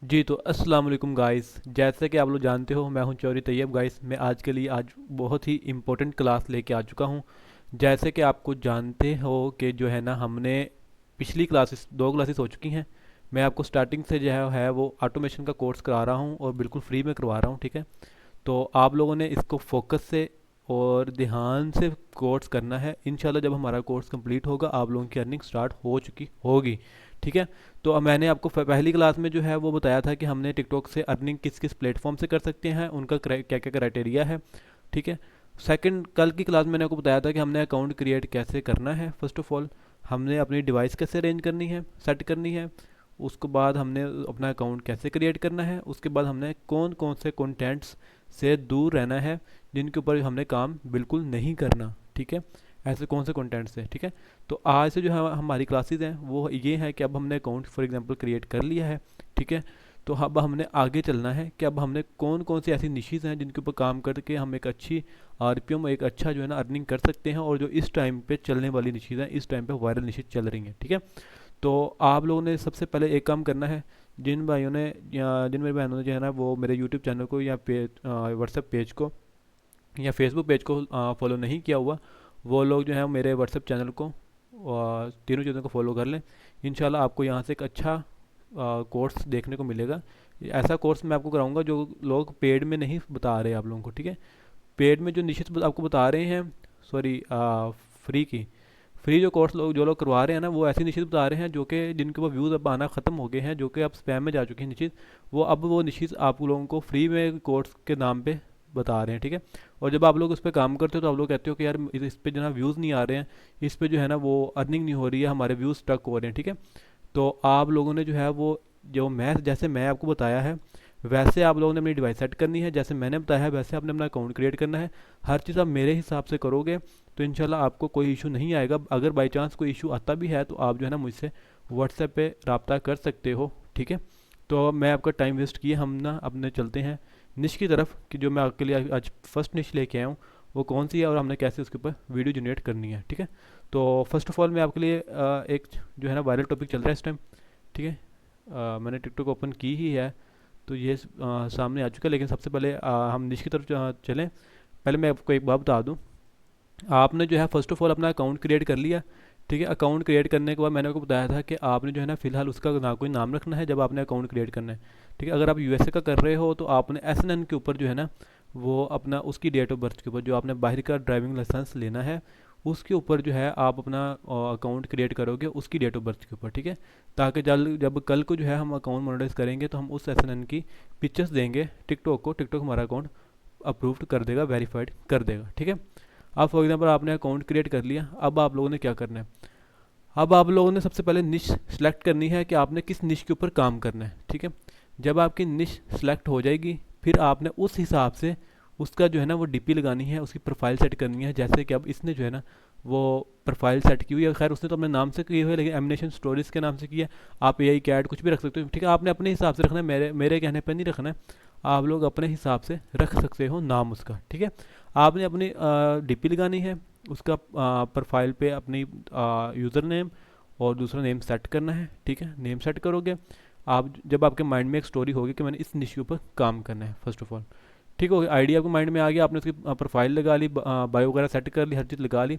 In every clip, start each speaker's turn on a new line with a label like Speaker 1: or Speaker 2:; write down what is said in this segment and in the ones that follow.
Speaker 1: जी तो अस्सलाम वालेकुम गाइस। जैसे कि आप लोग जानते हो मैं हूं चौधरी तैयब गाइस। मैं आज के लिए आज बहुत ही इम्पोर्टेंट क्लास लेके आ चुका हूं। जैसे कि आपको जानते हो कि जो है ना हमने पिछली क्लासेस दो क्लासेस हो चुकी हैं। मैं आपको स्टार्टिंग से जो है वो ऑटोमेशन का कोर्स करा रहा हूं और बिल्कुल फ्री में करवा रहा हूं, ठीक है। तो आप लोगों ने इसको फोकस से और ध्यान से कोर्स करना है। इंशाल्लाह जब हमारा कोर्स कंप्लीट होगा आप लोगों की अर्निंग स्टार्ट हो चुकी होगी, ठीक है। तो अब मैंने आपको पहली क्लास में जो है वो बताया था कि हमने टिकटॉक से अर्निंग किस किस प्लेटफॉर्म से कर सकते हैं, उनका क्या क्या क्राइटेरिया है, ठीक है। सेकंड, कल की क्लास में मैंने आपको बताया था कि हमने अकाउंट क्रिएट कैसे करना है। फर्स्ट ऑफ ऑल हमने अपनी डिवाइस कैसे अरेंज करनी है, सेट करनी है। उसके बाद हमने अपना अकाउंट कैसे क्रिएट करना है। उसके बाद हमने कौन कौन से कंटेंट्स से दूर रहना है जिनके ऊपर हमने काम बिल्कुल नहीं करना, ठीक है। ऐसे कौन से कंटेंट्स हैं, ठीक है। तो आज से जो है हमारी क्लासेस हैं वो ये है कि अब हमने अकाउंट फॉर एग्जांपल क्रिएट कर लिया है, ठीक है। तो अब हमने आगे चलना है कि अब हमने कौन कौन सी ऐसी निशीज़ हैं जिनके ऊपर काम करके हम एक अच्छी आरपीएम, एक अच्छा जो है ना अर्निंग कर सकते हैं, और जो इस टाइम पे चलने वाली निशीज़ हैं, इस टाइम पे वायरल निशीज़ चल रही हैं, ठीक है। तो आप लोगों ने सबसे पहले एक काम करना है। जिन भाइयों ने या जिन मेरी बहनों ने जो है ना वो मेरे यूट्यूब चैनल को या व्हाट्सएप पेज को या फेसबुक पेज को फॉलो नहीं किया हुआ, वो लोग जो है मेरे व्हाट्सएप चैनल को तीनों चीज़ों को फॉलो कर लें। इंशाल्लाह आपको यहाँ से एक अच्छा कोर्स देखने को मिलेगा। ऐसा कोर्स मैं आपको कराऊंगा जो लोग पेड में नहीं बता रहे आप लोगों को, ठीक है। पेड में जो निश्चित आपको बता रहे हैं, सॉरी, फ्री जो कोर्स लोग जो लोग करवा रहे हैं ना वो ऐसी निश्चित बता रहे हैं जो कि जिनके ऊपर व्यूज़ अब आना ख़त्म हो गए हैं, जो कि अब स्पैम में जा चुके हैं निश्चित। वो निश्चित आप लोगों को फ्री में कोर्स के नाम पे बता रहे हैं, ठीक है। और जब आप लोग उस पर काम करते हो तो आप लोग कहते हो कि यार इस पे जो है व्यूज़ नहीं आ रहे हैं, इस पे जो है ना वो अर्निंग नहीं हो रही है, हमारे व्यूज़ स्टक हो रहे हैं, ठीक है। तो आप लोगों ने जो है वो जो मैं जैसे मैं आपको बताया है वैसे आप लोगों ने अपनी डिवाइस सेट करनी है, जैसे मैंने बताया है वैसे आपने अपना अकाउंट क्रिएट करना है। हर चीज़ आप मेरे हिसाब से करोगे तो इंशाल्लाह आपको कोई इशू नहीं आएगा। अगर बाई चांस कोई इशू आता भी है तो आप जो है ना मुझसे व्हाट्सएप पे रब्ता कर सकते हो, ठीक है। तो मैं आपका टाइम वेस्ट किए, हम ना अपने चलते हैं निश की तरफ कि जो मैं आपके लिए आज फर्स्ट निश लेके आया हूँ वो कौन सी है और हमने कैसे उसके ऊपर वीडियो जनरेट करनी है, ठीक है। तो फर्स्ट ऑफ ऑल मैं आपके लिए एक जो है ना वायरल टॉपिक चल रहा है इस टाइम, ठीक है। मैंने टिकटॉक ओपन की ही है तो ये सामने आ चुका है। लेकिन सबसे पहले हम निश की तरफ चलें। पहले मैं आपको एक बात बता दूं, आपने जो है फर्स्ट ऑफ ऑल अपना अकाउंट क्रिएट कर लिया, ठीक है। अकाउंट क्रिएट करने के बाद मैंने आपको बताया था कि आपने जो है ना फिलहाल उसका ना कोई नाम रखना है जब आपने अकाउंट क्रिएट करना है, ठीक है। अगर आप यूएसए का कर रहे हो तो आपने एसएनएन के ऊपर जो है ना वो अपना उसकी डेट ऑफ बर्थ के ऊपर जो आपने बाहर का ड्राइविंग लाइसेंस लेना है उसके ऊपर जो है आप अपना अकाउंट क्रिएट करोगे उसकी डेट ऑफ बर्थ के ऊपर, ठीक है। ताकि जब जब कल को जो है हम अकाउंट मोनेटाइज करेंगे तो हम उस एसएनएन की पिक्चर्स देंगे टिकटॉक को, टिकटॉक हमारा अकाउंट अप्रूव्ड कर देगा, वेरीफाइड कर देगा, ठीक है। अब फॉर एग्जांपल आपने अकाउंट क्रिएट कर लिया, अब आप लोगों ने क्या करना है। अब आप लोगों ने सबसे पहले निश सेलेक्ट करनी है कि आपने किस निश के ऊपर काम करना है, ठीक है। जब आपकी निश सेलेक्ट हो जाएगी फिर आपने उस हिसाब से उसका जो है ना वो डीपी लगानी है, उसकी प्रोफाइल सेट करनी है। जैसे कि अब इसने जो है ना वो प्रोफाइल सेट की हुई है, खैर उसने तो अपने नाम से की हुई है लेकिन एमिनेशन स्टोरीज के नाम से किया है। आप एआई कैट कुछ भी रख सकते हो, ठीक है। आपने अपने हिसाब से रखना है, मेरे मेरे कहने पर नहीं रखना है। आप लोग अपने हिसाब से रख सकते हो नाम उसका, ठीक है। आपने अपनी डीपी लगानी है, उसका प्रोफाइल पे अपनी यूज़र नेम और दूसरा नेम सेट करना है, ठीक है। नेम सेट करोगे आप जब आपके माइंड में एक स्टोरी होगी कि मैंने इस इशू पर काम करना है फर्स्ट ऑफ ऑल, ठीक हो गया। आइडिया आपको माइंड में आ गया, आपने उसकी प्रोफाइल लगा ली, बायो वगैरह सेट कर ली, हर चीज़ लगा ली।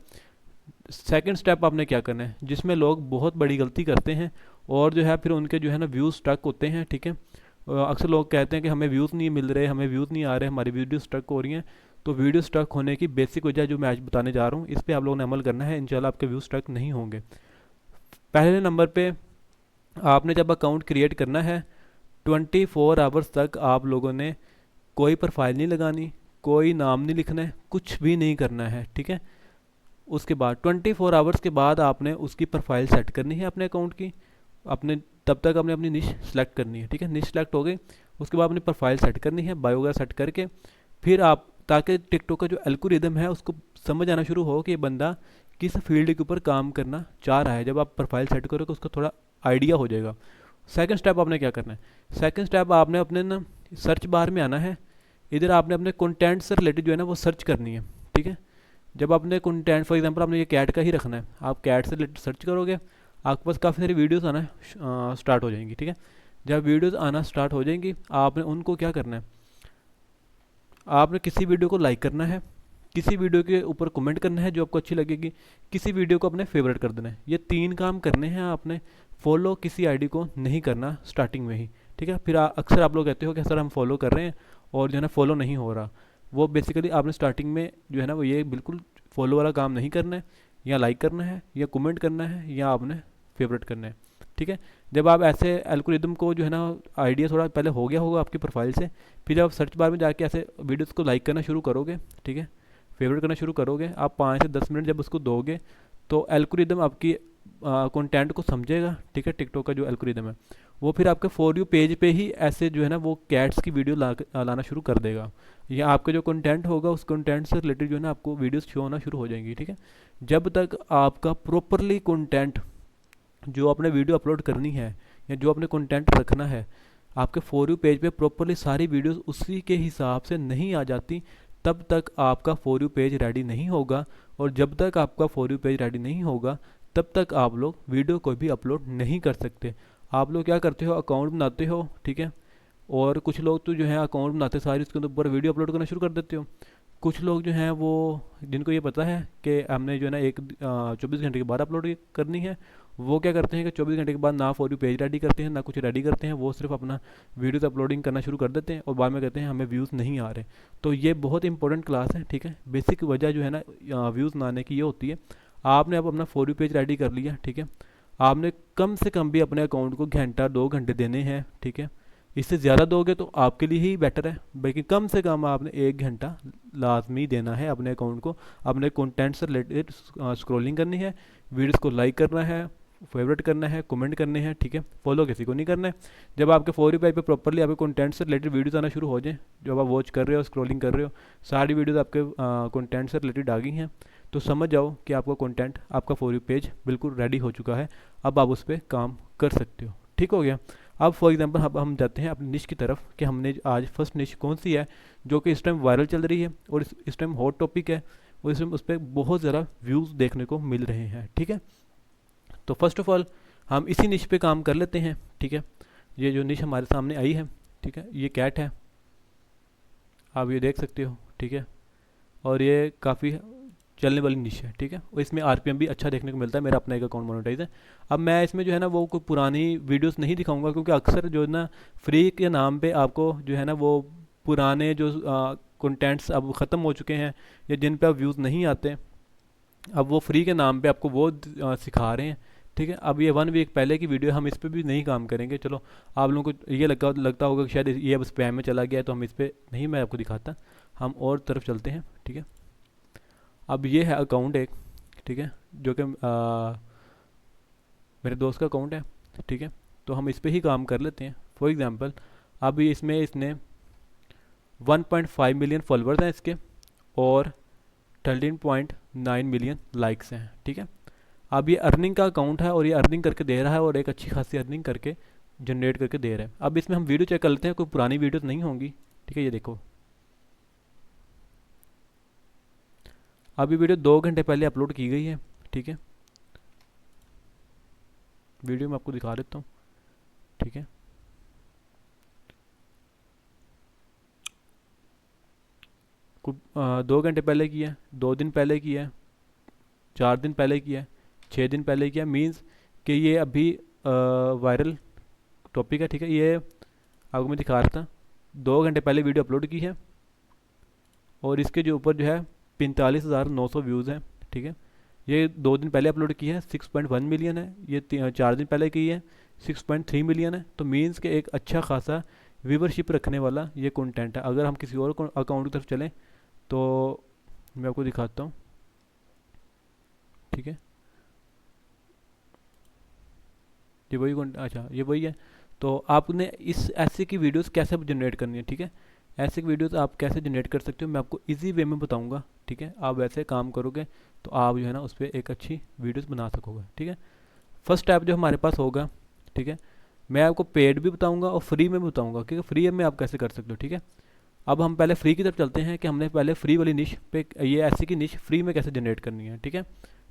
Speaker 1: सेकंड स्टेप आपने क्या करना है, जिसमें लोग बहुत बड़ी गलती करते हैं और जो है फिर उनके जो है ना व्यूज़ स्टक होते हैं, ठीक है। अक्सर लोग कहते हैं कि हमें व्यूज़ नहीं मिल रहे, हमें व्यूज़ नहीं आ रहे, हमारी वीडियो स्टक हो रही हैं। तो वीडियो स्टक होने की बेसिक वजह जो मैं आज बताने जा रहा हूँ इस पर आप लोगों ने अमल करना है, इंशाल्लाह आपके व्यूज़ स्टक नहीं होंगे। पहले नंबर पे आपने जब अकाउंट क्रिएट करना है 24 आवर्स तक आप लोगों ने कोई प्रोफाइल नहीं लगानी, कोई नाम नहीं लिखना है, कुछ भी नहीं करना है, ठीक है। उसके बाद 24 आवर्स के बाद आपने उसकी प्रोफाइल सेट करनी है अपने अकाउंट की, अपने तब तक आपने अपनी निश सेलेक्ट करनी है, ठीक है। निश सेलेक्ट हो गई, उसके बाद अपनी प्रोफाइल सेट करनी है, बायो वगैरह सेट करके फिर आप, ताकि टिकटॉक का जो एल्गोरिदम है उसको समझ आना शुरू हो कि ये बंदा किस फील्ड के ऊपर काम करना चाह रहा है। जब आप प्रोफाइल सेट करोगे उसका थोड़ा आइडिया हो जाएगा। सेकंड स्टेप आपने क्या करना है, सेकंड स्टेप आपने अपने ना सर्च बार में आना है। इधर आपने अपने कंटेंट से रिलेटेड जो है ना वो सर्च करनी है, ठीक है। जब आपने कंटेंट फॉर एग्जांपल आपने ये कैट का ही रखना है, आप कैट से रिलेटेड सर्च करोगे आपके पास काफ़ी सारी वीडियोस आना स्टार्ट हो जाएंगी, ठीक है। जब वीडियोस आना स्टार्ट हो जाएंगी, आपने उनको क्या करना है, आपने किसी वीडियो को लाइक करना है, किसी वीडियो के ऊपर कमेंट करना है जो आपको अच्छी लगेगी, किसी वीडियो को अपने फेवरेट कर देना है। ये 3 काम करने हैं आपने। फॉलो किसी आईडी को नहीं करना स्टार्टिंग में ही, ठीक है। फिर अक्सर आप लोग कहते हो कि सर हम फॉलो कर रहे हैं और जो है ना फॉलो नहीं हो रहा। वो बेसिकली आपने स्टार्टिंग में जो है ना वो ये बिल्कुल फॉलो वाला काम नहीं करना है, या लाइक करना है, या कमेंट करना है, या आपने फेवरेट करना है, ठीक है। जब आप ऐसे एल्गोरिदम को जो है ना आइडिया थोड़ा पहले हो गया होगा आपकी प्रोफाइल से, फिर जब आप सर्च बार में जाके ऐसे वीडियोस को लाइक करना शुरू करोगे, ठीक है, फेवरेट करना शुरू करोगे, आप 5 से 10 मिनट जब उसको दोगे तो एल्गोरिदम आपकी कंटेंट को समझेगा, ठीक है। टिकटॉक का जो एल्गोरिदम है वो फिर आपके फॉर यू पेज पे ही ऐसे जो है ना वो कैट्स की वीडियो लाना शुरू कर देगा, या आपका जो कंटेंट होगा उस कंटेंट से रिलेटेड जो है ना आपको वीडियोस शो होना शुरू हो जाएंगी, ठीक है। जब तक आपका प्रॉपरली कंटेंट जो आपने वीडियो अपलोड करनी है या जो आपने कंटेंट रखना है, आपके फॉर यू पेज पे प्रॉपरली सारी वीडियोस उसी के हिसाब से नहीं आ जाती, तब तक आपका फॉर यू पेज रेडी नहीं होगा। और जब तक आपका फॉर यू पेज रेडी नहीं होगा तब तक आप लोग वीडियो कोई भी अपलोड नहीं कर सकते। आप लोग क्या करते हो, अकाउंट बनाते हो, ठीक है, और कुछ लोग तो जो है अकाउंट बनाते सारी उसके ऊपर वीडियो अपलोड करना शुरू कर देते हो। कुछ लोग जो हैं वो, जिनको ये पता है कि हमने जो है ना 24 घंटे के बाद अपलोड करनी है, वो क्या करते हैं कि 24 घंटे के बाद ना फॉर यू पेज रेडी करते हैं ना कुछ रेडी करते हैं, वो सिर्फ अपना वीडियोस अपलोडिंग करना शुरू कर देते हैं और बाद में कहते हैं हमें व्यूज़ नहीं आ रहे। तो ये बहुत इंपॉर्टेंट क्लास है, ठीक है। बेसिक वजह जो है ना व्यूज़ ना आने की ये होती है, आपने अब अपना फॉर यू पेज रेडी कर लिया, ठीक है, आपने कम से कम भी अपने अकाउंट को घंटा 2 घंटे देने हैं, ठीक है। इससे ज़्यादा दोगे तो आपके लिए ही बेटर है, लेकिन कम से कम आपने 1 घंटा लाजमी देना है अपने अकाउंट को। अपने कंटेंट से रिलेटेड स्क्रॉलिंग करनी है, वीडियोस को लाइक करना है, फेवरेट करना है, कमेंट करने हैं, ठीक है। फॉलो किसी को नहीं करना है। जब आपके फॉर यू पेज पे प्रॉपरली आपके कंटेंट से रिलेटेड वीडियोस आना शुरू हो जाए, जो आप वॉच कर रहे हो, स्क्रॉलिंग कर रहे हो, सारी वीडियोस आपके कंटेंट से रिलेटेड आ गई हैं, तो समझ जाओ कि आपका कंटेंट, आपका फॉर यू पेज बिल्कुल रेडी हो चुका है। अब आप उस पर काम कर सकते हो, ठीक हो गया। अब फॉर एग्जांपल अब हम जाते हैं अपनी निश की तरफ कि हमने आज फर्स्ट निश कौन सी है जो कि इस टाइम वायरल चल रही है और इस टाइम हॉट टॉपिक है, और इस टाइम उस पर बहुत ज़्यादा व्यूज़ देखने को मिल रहे हैं, ठीक है। तो फर्स्ट ऑफ ऑल हम इसी निश पे काम कर लेते हैं, ठीक है। ये जो निश हमारे सामने आई है, ठीक है, ये कैट है, आप ये देख सकते हो, ठीक है, और ये काफ़ी चलने वाली निश है, ठीक है। और इसमें आरपीएम भी अच्छा देखने को मिलता है। मेरा अपना एक अकाउंट मोनेटाइज है। अब मैं इसमें जो है ना वो कोई पुरानी वीडियोस नहीं दिखाऊंगा, क्योंकि अक्सर जो है ना फ्री के नाम पे आपको जो है ना वो पुराने जो कंटेंट्स अब ख़त्म हो चुके हैं या जिन पे अब व्यूज़ नहीं आते, अब वो फ्री के नाम पे आपको वो सिखा रहे हैं, ठीक है। अब ये 1 वीक पहले की वीडियो, हम इस पर भी नहीं काम करेंगे। चलो, आप लोगों को ये लगता होगा कि शायद ये अब स्पैम में चला गया है तो हम इस पर नहीं, मैं आपको दिखाता, हम और तरफ चलते हैं, ठीक है। अब ये है अकाउंट एक, ठीक है, जो कि मेरे दोस्त का अकाउंट है, ठीक है। तो हम इस पर ही काम कर लेते हैं। फॉर एग्जांपल अब इसमें इसने 1.5 मिलियन फॉलोअर्स हैं इसके, और 13.9 मिलियन लाइक्स हैं, ठीक है। अब ये अर्निंग का अकाउंट है और ये अर्निंग करके दे रहा है, और एक अच्छी खासी अर्निंग करके जनरेट करके दे रहा है। अब इसमें हम वीडियो चेक कर लेते हैं, कोई पुरानी वीडियोस नहीं होंगी, ठीक है। ये देखो, अभी वीडियो 2 घंटे पहले अपलोड की गई है, ठीक है। वीडियो मैं आपको दिखा देता हूँ, ठीक है। कुछ 2 घंटे पहले की है, 2 दिन पहले की है, 4 दिन पहले की है, 6 दिन पहले की है। मीन्स कि ये अभी वायरल टॉपिक है, ठीक है। ये आपको मैं दिखा रहा था, 2 घंटे पहले वीडियो अपलोड की है, और इसके जो ऊपर जो है 45,900 व्यूज़ हैं, ठीक है। ये 2 दिन पहले अपलोड की है, 6.1 मिलियन है। ये 4 दिन पहले की है, 6.3 मिलियन है। तो मीन्स के एक अच्छा खासा व्यूवरशिप रखने वाला ये कंटेंट है। अगर हम किसी और अकाउंट की तरफ चलें तो मैं आपको दिखाता हूँ, ठीक है। ये वही अच्छा, ये वही है। तो आपने इस ऐसे की वीडियोस कैसे जनरेट करनी है, ठीक है। ऐसे की वीडियोस आप कैसे जनरेट कर सकते हो मैं आपको इजी वे में बताऊंगा, ठीक है। आप वैसे काम करोगे तो आप जो है ना उस पर एक अच्छी वीडियोस बना सकोगे, ठीक है। फर्स्ट स्टेप जो हमारे पास होगा, ठीक है, मैं आपको पेड भी बताऊंगा और फ्री में भी बताऊंगा, क्योंकि फ्री में आप कैसे कर सकते हो, ठीक है। अब हम पहले फ्री की तरफ चलते हैं कि हमने पहले फ्री वाली निश पे, ये ऐसी की निश फ्री में कैसे जनरेट करनी है, ठीक है।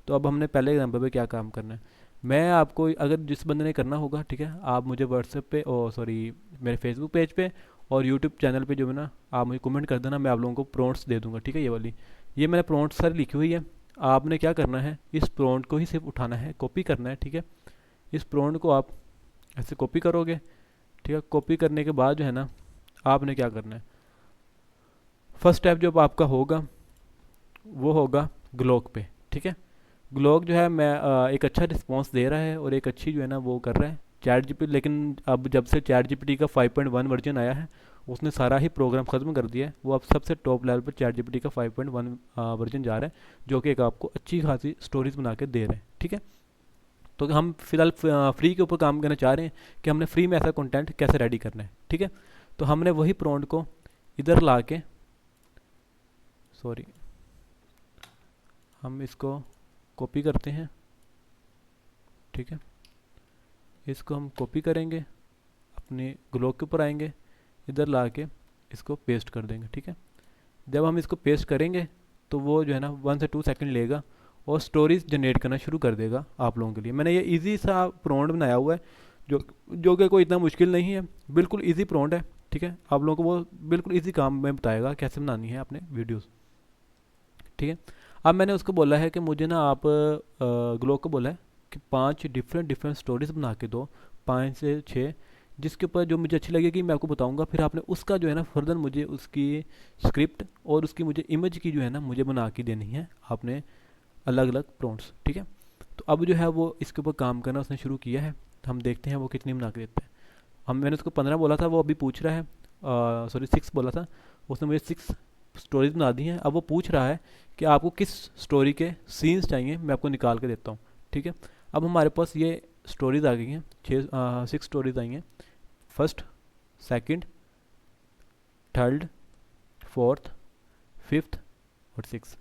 Speaker 1: तो अब हमने पहले एग्जाम्पल पे क्या काम करना है। मैं आपको अगर जिस बंदे ने करना होगा, ठीक है, आप मुझे व्हाट्सएप पे, ओ सॉरी, मेरे फेसबुक पेज पे और यूट्यूब चैनल पे जो है ना, आप मुझे कमेंट कर देना, मैं आप लोगों को प्रॉम्प्ट्स दे दूंगा, ठीक है। ये वाली, ये मैंने प्रॉम्प्ट्स सारी लिखी हुई है। आपने क्या करना है, इस प्रॉम्प्ट को ही सिर्फ उठाना है, कॉपी करना है, ठीक है। इस प्रॉम्प्ट को आप ऐसे कॉपी करोगे, ठीक है। कॉपी करने के बाद जो है ना, आपने क्या करना है, फर्स्ट स्टेप जो आपका होगा वो होगा ग्लोक पे, ठीक है। ग्लोक जो है, मैं एक अच्छा रिस्पॉन्स दे रहा है और एक अच्छी जो है ना वो कर रहा है चैट जीपीटी। लेकिन अब जब से चैट जीपीटी का 5.1 वर्जन आया है, उसने सारा ही प्रोग्राम ख़त्म कर दिया है। वो अब सबसे टॉप लेवल पर चैट जीपीटी का 5.1 वर्जन जा रहा है, जो कि एक आपको अच्छी खासी स्टोरीज बना के दे रहे हैं, ठीक है। तो हम फिलहाल फ्री के ऊपर काम करना चाह रहे हैं कि हमने फ्री में ऐसा कंटेंट कैसे रेडी करना है, ठीक है। तो हमने वही प्रॉम्प्ट को इधर ला के, सॉरी, हम इसको कॉपी करते हैं, ठीक है। इसको हम कॉपी करेंगे, अपने ग्लोक के ऊपर आएंगे, इधर ला के इसको पेस्ट कर देंगे, ठीक है। जब हम इसको पेस्ट करेंगे तो वो जो है ना 1 से 2 सेकंड लेगा और स्टोरीज जनरेट करना शुरू कर देगा आप लोगों के लिए। मैंने ये इजी सा प्रॉम्प्ट बनाया हुआ है, जो कि कोई इतना मुश्किल नहीं है, बिल्कुल इजी प्रॉम्प्ट है, ठीक है। आप लोगों को वो बिल्कुल इजी काम में बताएगा कैसे बनानी है अपने वीडियोस, ठीक है। अब मैंने उसको बोला है कि मुझे ना आप ग्लोक को बोला है कि 5 डिफरेंट डिफरेंट स्टोरीज बना के दो, 5 से 6, जिसके ऊपर जो मुझे अच्छी लगेगी मैं आपको बताऊंगा। फिर आपने उसका जो है ना फर्दर मुझे उसकी स्क्रिप्ट और उसकी मुझे इमेज की जो है ना मुझे बना के देनी है, आपने अलग अलग प्रॉम्प्ट्स, ठीक है। तो अब जो है वो इसके ऊपर काम करना उसने शुरू किया है, तो हम देखते हैं वो कितनी बना के देते हैं। हम मैंने उसको 15 बोला था, वो अभी पूछ रहा है, सॉरी 6 बोला था, उसने मुझे 6 स्टोरीज बना दी हैं। अब वो पूछ रहा है कि आपको किस स्टोरी के सीन्स चाहिए, मैं आपको निकाल के देता हूँ, ठीक है। अब हमारे पास ये स्टोरीज आ गई हैं, 6 स्टोरीज आई हैं, first, second, third, fourth, fifth और सिक्स,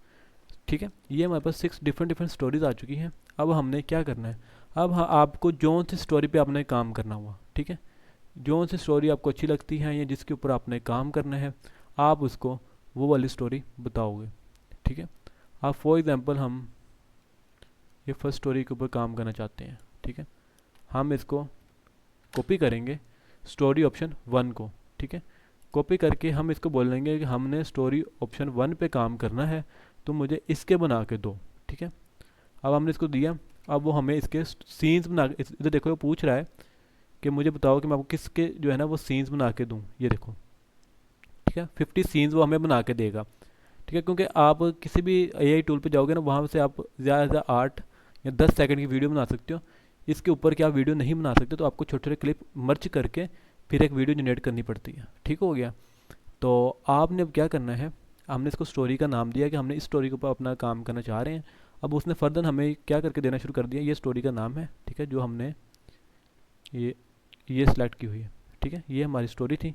Speaker 1: ठीक है। ये हमारे पास 6 डिफरेंट डिफरेंट स्टोरीज आ चुकी हैं। अब हमने क्या करना है, अब आपको जोन सी स्टोरी पे आपने काम करना हुआ, ठीक है। जोन सी स्टोरी आपको अच्छी लगती है या जिसके ऊपर आपने काम करना है, आप उसको वो वाली स्टोरी बताओगे, ठीक है। अब फॉर एग्जांपल हम ये फर्स्ट स्टोरी के ऊपर काम करना चाहते हैं, ठीक है। हम इसको कॉपी करेंगे, स्टोरी ऑप्शन 1 को, ठीक है। कॉपी करके हम इसको बोलेंगे कि हमने स्टोरी ऑप्शन 1 पे काम करना है, तो मुझे इसके बना के दो, ठीक है। अब हमने इसको दिया, अब वो हमें इसके सीन्स बना के, इधर देखो वो पूछ रहा है कि मुझे बताओ कि मैं आपको किसके जो है ना वो सीन्स बना के दूँ, ये देखो, ठीक है। 50 सीन्स वो हमें बना के देगा, ठीक है। क्योंकि आप किसी भी एआई टूल पे जाओगे ना, वहाँ से आप ज़्यादा से ज़्यादा 8 या 10 सेकंड की वीडियो बना सकते हो। इसके ऊपर क्या आप वीडियो नहीं बना सकते, तो आपको छोटे छोटे क्लिप मर्ज करके फिर एक वीडियो जनरेट करनी पड़ती है, ठीक हो गया। तो आपने अब क्या करना है, हमने इसको स्टोरी का नाम दिया कि हमने इस स्टोरी के ऊपर अपना काम करना चाह रहे हैं। अब उसने फर्दर हमें क्या करके देना शुरू कर दिया, ये स्टोरी का नाम है, ठीक है, जो हमने ये ये सिलेक्ट की हुई है, ठीक है। ये हमारी स्टोरी थी,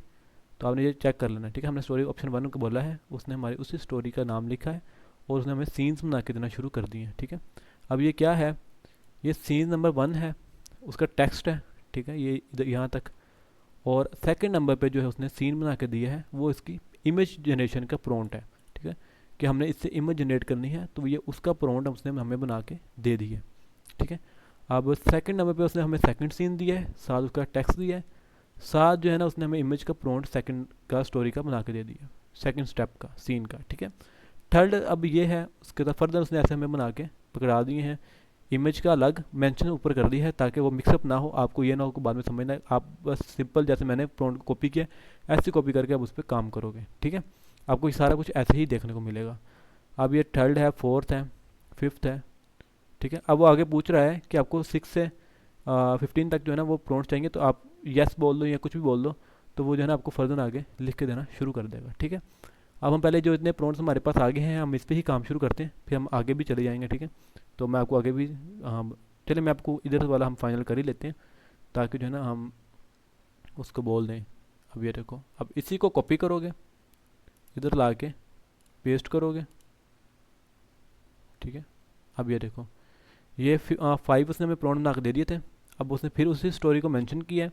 Speaker 1: तो आपने ये चेक कर लेना, ठीक है। हमने स्टोरी ऑप्शन 1 को बोला है, उसने हमारी उसी स्टोरी का नाम लिखा है और उसने हमें सीन्स बना के देना शुरू कर दिए हैं, ठीक है। अब ये क्या है, ये सीन नंबर 1 है, उसका टेक्स्ट है, ठीक है, ये इधर यहाँ तक। और सेकंड नंबर पे जो है उसने सीन बना के दिया है, वो इसकी इमेज जनरेशन का प्रॉम्प्ट है, ठीक है, कि हमने इससे इमेज जनरेट करनी है, तो ये उसका प्रॉम्प्ट उसने हमें बना के दे दी है, ठीक है। अब सेकंड नंबर पे उसने हमें सेकंड सीन दिया है, साथ उसका टेक्स्ट दिया है, साथ जो है ना उसने हमें इमेज का प्रॉम्प्ट सेकंड का स्टोरी का बना के दे दिया, सेकंड स्टेप का सीन का, ठीक है। थर्ड अब ये है, उसके बाद फर्दर उसने ऐसे हमें बना के पकड़ा दिए हैं, इमेज का अलग मेंशन ऊपर कर दी है, ताकि वो मिक्सअप ना हो, आपको ये ना हो कि बाद में समझना, आप बस सिंपल जैसे मैंने प्रॉम्प्ट को कॉपी किया ऐसे कॉपी करके आप उस पर काम करोगे, ठीक है। आपको ये सारा कुछ ऐसे ही देखने को मिलेगा। अब ये थर्ड है, फोर्थ है, फिफ्थ है, ठीक है। अब वो आगे पूछ रहा है कि आपको 6 से 15 तक जो है ना वो प्रॉम्प्ट चाहिए, तो आप यस बोल दो या कुछ भी बोल दो, तो वो जो है ना आपको फर्दर आगे लिख के देना शुरू कर देगा, ठीक है। अब हम पहले जो इतने प्रॉम्प्ट्स हमारे पास आगे हैं, हम इस पर ही काम शुरू करते हैं, फिर हम आगे भी चले जाएंगे, ठीक है। तो मैं आपको आगे भी, हाँ, चलिए मैं आपको इधर वाला हम फाइनल कर ही लेते हैं, ताकि जो है ना हम उसको बोल दें। अब ये देखो, अब इसी को कॉपी करोगे, इधर ला के पेस्ट करोगे, ठीक है। अब ये देखो, ये 5 उसने हमें प्रॉम्प्ट बना के दे दिए थे। अब उसने फिर उसी स्टोरी को मेंशन किया है,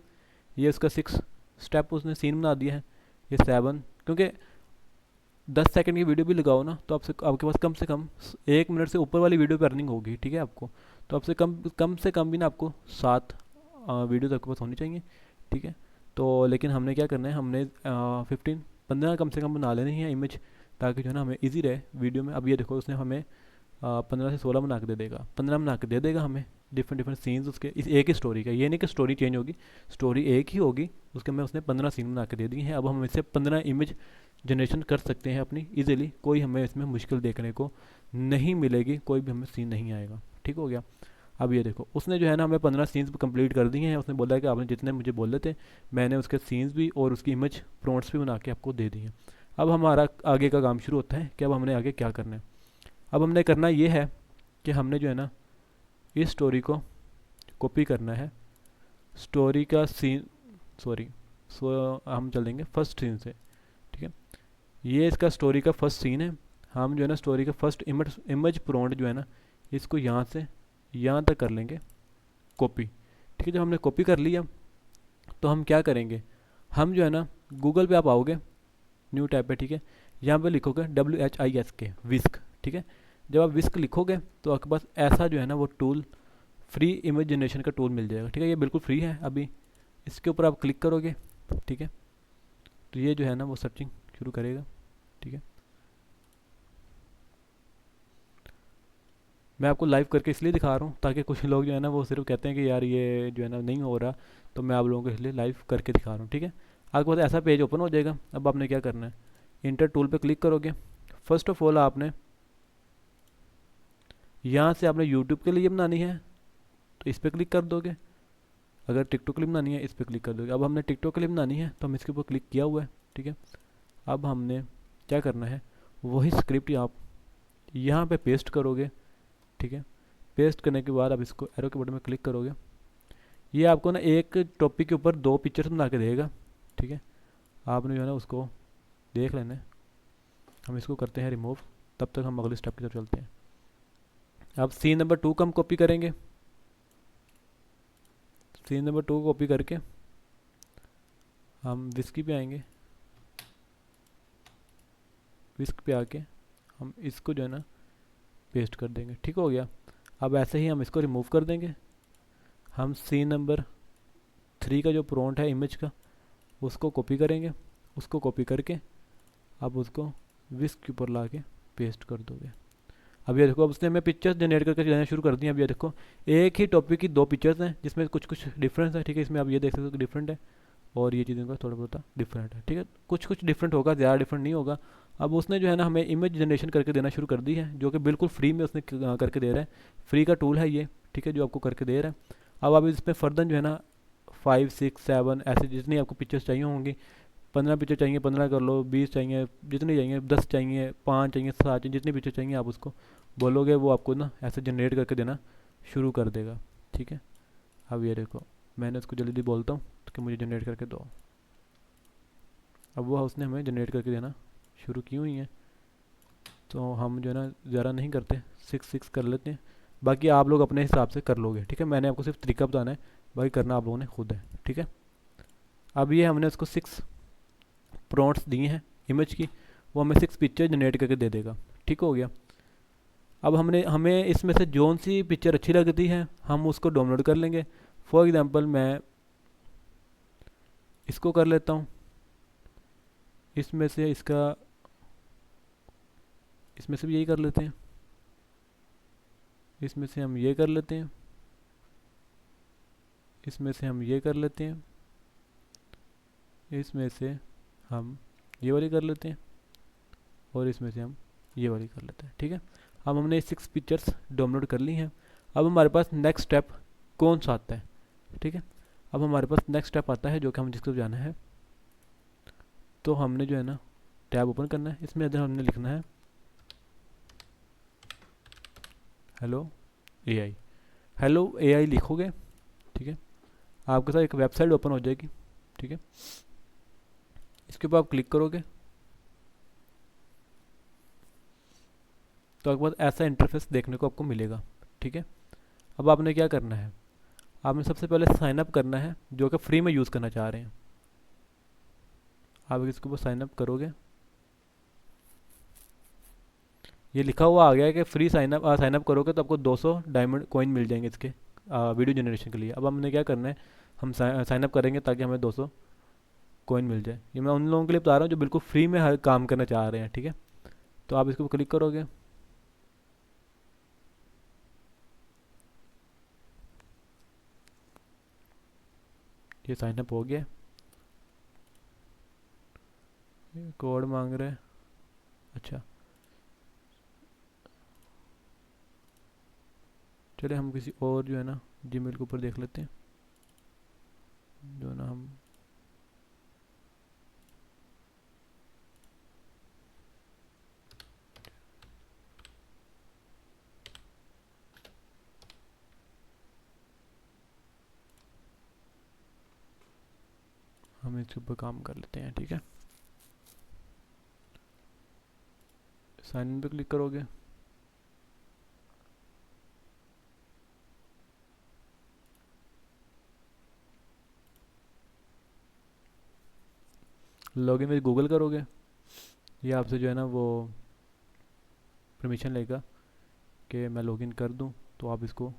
Speaker 1: ये उसका 6 स्टेप उसने सीन बना दिया है, ये 7, क्योंकि 10 सेकंड की वीडियो भी लगाओ ना, तो आपसे आपके पास कम से कम 1 मिनट से ऊपर वाली वीडियो पे अर्निंग होगी, ठीक है आपको। तो आपसे कम से कम भी ना आपको 7 वीडियो तो आपके पास होनी चाहिए, ठीक है। तो लेकिन हमने क्या करना है, हमने 15 कम से कम बना लेनी है इमेज, ताकि जो है ना हमें इजी रहे वीडियो में। अब ये देखो उसने हमें 15 से 16 बना के दे देगा, 15 बना के दे देगा हमें, डिफरेंट डिफरेंट सीन्स उसके इस एक ही स्टोरी का। ये नहीं कि स्टोरी चेंज होगी, स्टोरी एक ही होगी, उसके में उसने 15 सीन बना के दे दिए हैं। अब हम इससे 15 इमेज जनरेशन कर सकते हैं अपनी इजीली, कोई हमें इसमें मुश्किल देखने को नहीं मिलेगी, कोई भी हमें सीन नहीं आएगा, ठीक हो गया। अब ये देखो उसने जो है ना हमें 15 सीन्स कंप्लीट कर दिए हैं। उसने बोला है कि आपने जितने मुझे बोले थे, मैंने उसके सीन्स भी और उसकी इमेज प्रॉम्प्ट्स भी बना के आपको दे दिए हैं। अब हमारा आगे का काम शुरू होता है कि अब हमने आगे क्या करना है। अब हमने करना ये है कि हमने जो है ना इस स्टोरी को कॉपी करना है, स्टोरी का सीन, सॉरी, हम चलेंगे फर्स्ट सीन से, ठीक है। ये इसका स्टोरी का फर्स्ट सीन है। हम जो है ना स्टोरी का फर्स्ट इमेज इमेज प्रॉम्प्ट जो है ना, इसको यहाँ से यहाँ तक कर लेंगे कॉपी, ठीक है। जब हमने कॉपी कर लिया तो हम क्या करेंगे, हम जो है ना गूगल पे आप आओगे, न्यू टैब पे, ठीक है। यहाँ पे लिखोगे WHISK, विस्क, ठीक है। जब आप विस्क लिखोगे तो आपके पास ऐसा जो है ना वो टूल, फ्री इमेज जनरेशन का टूल मिल जाएगा, ठीक है। ये बिल्कुल फ्री है अभी, इसके ऊपर आप क्लिक करोगे, ठीक है। तो ये जो है ना वो सर्चिंग शुरू करेगा, ठीक है। मैं आपको लाइव करके इसलिए दिखा रहा हूँ ताकि कुछ लोग जो है ना वो सिर्फ कहते हैं कि यार ये जो है ना नहीं हो रहा, तो मैं आप लोगों को इसलिए लाइव करके दिखा रहा हूँ, ठीक है। आपके पास ऐसा पेज ओपन हो जाएगा। अब आपने क्या करना है, इंटर टूल पे क्लिक करोगे। फर्स्ट ऑफ ऑल आपने यहाँ से आपने यूट्यूब के लिए बनानी है तो इस पर क्लिक कर दोगे, अगर टिकटॉक के लिए बनानी है इस पर क्लिक कर दोगे। अब हमने टिकटॉक के लिए बनानी है तो हम इसके ऊपर क्लिक किया हुआ है, ठीक है। अब हमने क्या करना है, वही स्क्रिप्ट आप यहाँ पे पेस्ट करोगे, ठीक है। पेस्ट करने के बाद आप इसको एरो के बटन में क्लिक करोगे, ये आपको ना एक टॉपिक के ऊपर 2 पिक्चर्स बना के देगा, ठीक है। आपने जो है ना उसको देख लेना है। हम इसको करते हैं रिमूव, तब तक हम अगले स्टेप की तरफ चलते हैं। अब सीन नंबर 2 को हम कॉपी करेंगे। सीन नंबर 2 को कॉपी करके हम विस्की पे आएंगे, विस्क पे आके हम इसको जो है ना पेस्ट कर देंगे, ठीक हो गया। अब ऐसे ही हम इसको रिमूव कर देंगे। हम सीन नंबर 3 का जो प्रॉम्प्ट है इमेज का, उसको कॉपी करेंगे, उसको कॉपी करके आप उसको विस्क के ऊपर ला के पेस्ट कर दोगे। अब ये देखो, अब उसने हमें पिक्चर्स जनरेट करके देना शुरू कर दी। अब ये देखो एक ही टॉपिक की 2 पिक्चर्स हैं जिसमें कुछ कुछ डिफरेंस है, ठीक है। इसमें आप ये देख सकते हो कि डिफरेंट है, और ये चीज़ें का थोड़ा बहुत डिफरेंट है, ठीक है। कुछ कुछ डिफरेंट होगा, ज़्यादा डिफरेंट नहीं होगा। अब उसने जो है ना हमें इमेज जनरेशन करके देना शुरू कर दी है, जो कि बिल्कुल फ्री में उसने करके दे रहा है। फ्री का टूल है ये, ठीक है, जो आपको करके दे रहा है। अब आप इसमें फर्दर जो है ना 5, 6, 7 ऐसे जितनी आपको पिक्चर्स चाहिए होंगी, 15 पिक्चर चाहिए 15 कर लो, 20 चाहिए जितनी चाहिए, 10 चाहिए, 5 चाहिए, 7 चाहिए, जितनी पिक्चर चाहिए आप उसको बोलोगे, वो आपको ना ऐसे जनरेट करके देना शुरू कर देगा, ठीक है। अब ये देखो मैंने उसको जल्दी जल्दी बोलता हूँ कि मुझे जनरेट करके दो। अब वो उसने हमें जनरेट करके देना शुरू की हुई है। तो हम जो है ना ज़्यादा नहीं करते, 6 कर लेते हैं। बाकी आप लोग अपने हिसाब से कर लोगे, ठीक है। मैंने आपको सिर्फ तरीका बताना है, बाकी करना आप लोगों ने खुद है, ठीक है। अब ये हमने उसको 6 प्रॉम्प्ट्स दिए हैं इमेज की, वो हमें 6 पिक्चर जनरेट करके दे देगा, ठीक हो गया। अब हमें इसमें से जोन सी पिक्चर अच्छी लगती है हम उसको डाउनलोड कर लेंगे। फॉर एग्जांपल मैं इसको कर लेता हूँ, इसमें से भी यही कर लेते हैं, इसमें से हम ये कर लेते हैं, इसमें से हम ये कर लेते हैं, इसमें से हम ये वाली कर लेते हैं, और इसमें से हम ये वाली कर लेते हैं, ठीक है। अब हमने 6 पिक्चर्स डाउनलोड कर ली हैं। अब हमारे पास नेक्स्ट स्टेप कौन सा आता है, ठीक है। अब हमारे पास नेक्स्ट स्टेप आता है जो कि हम जिसको जाना है। तो हमने जो है ना टैब ओपन करना है, इसमें इधर हमने लिखना है हेलो एआई। हेलो एआई लिखोगे, ठीक है, आपके साथ एक वेबसाइट ओपन हो जाएगी, ठीक है। इसके ऊपर आप क्लिक करोगे तो आपके पास ऐसा इंटरफेस देखने को आपको मिलेगा, ठीक है। अब आपने क्या करना है, आपने सबसे पहले साइन अप करना है, जो कि फ्री में यूज़ करना चाह रहे हैं। आप इसके ऊपर साइन अप करोगे, ये लिखा हुआ आ गया है कि फ्री साइन अप करोगे तो आपको 200 डायमंड कॉइन मिल जाएंगे इसके वीडियो जनरेशन के लिए। अब हमने क्या करना है, हम साइन अप करेंगे ताकि हमें 200 कॉइन मिल जाए। ये मैं उन लोगों के लिए बता रहा हूँ जो बिल्कुल फ्री में हर काम करना चाह रहे हैं, ठीक है। तो आप इसको क्लिक करोगे, ये साइन अप हो गया। कोड मांग रहे हैं, अच्छा चले हम किसी और जो है ना जीमेल के ऊपर देख लेते हैं, जो ना हम इसके ऊपर काम कर लेते हैं, ठीक है। साइन इन पे क्लिक करोगे, लॉगिन विद गूगल करोगे, ये आपसे जो है ना वो परमिशन लेगा कि मैं लॉगिन कर दूं, तो आप इसको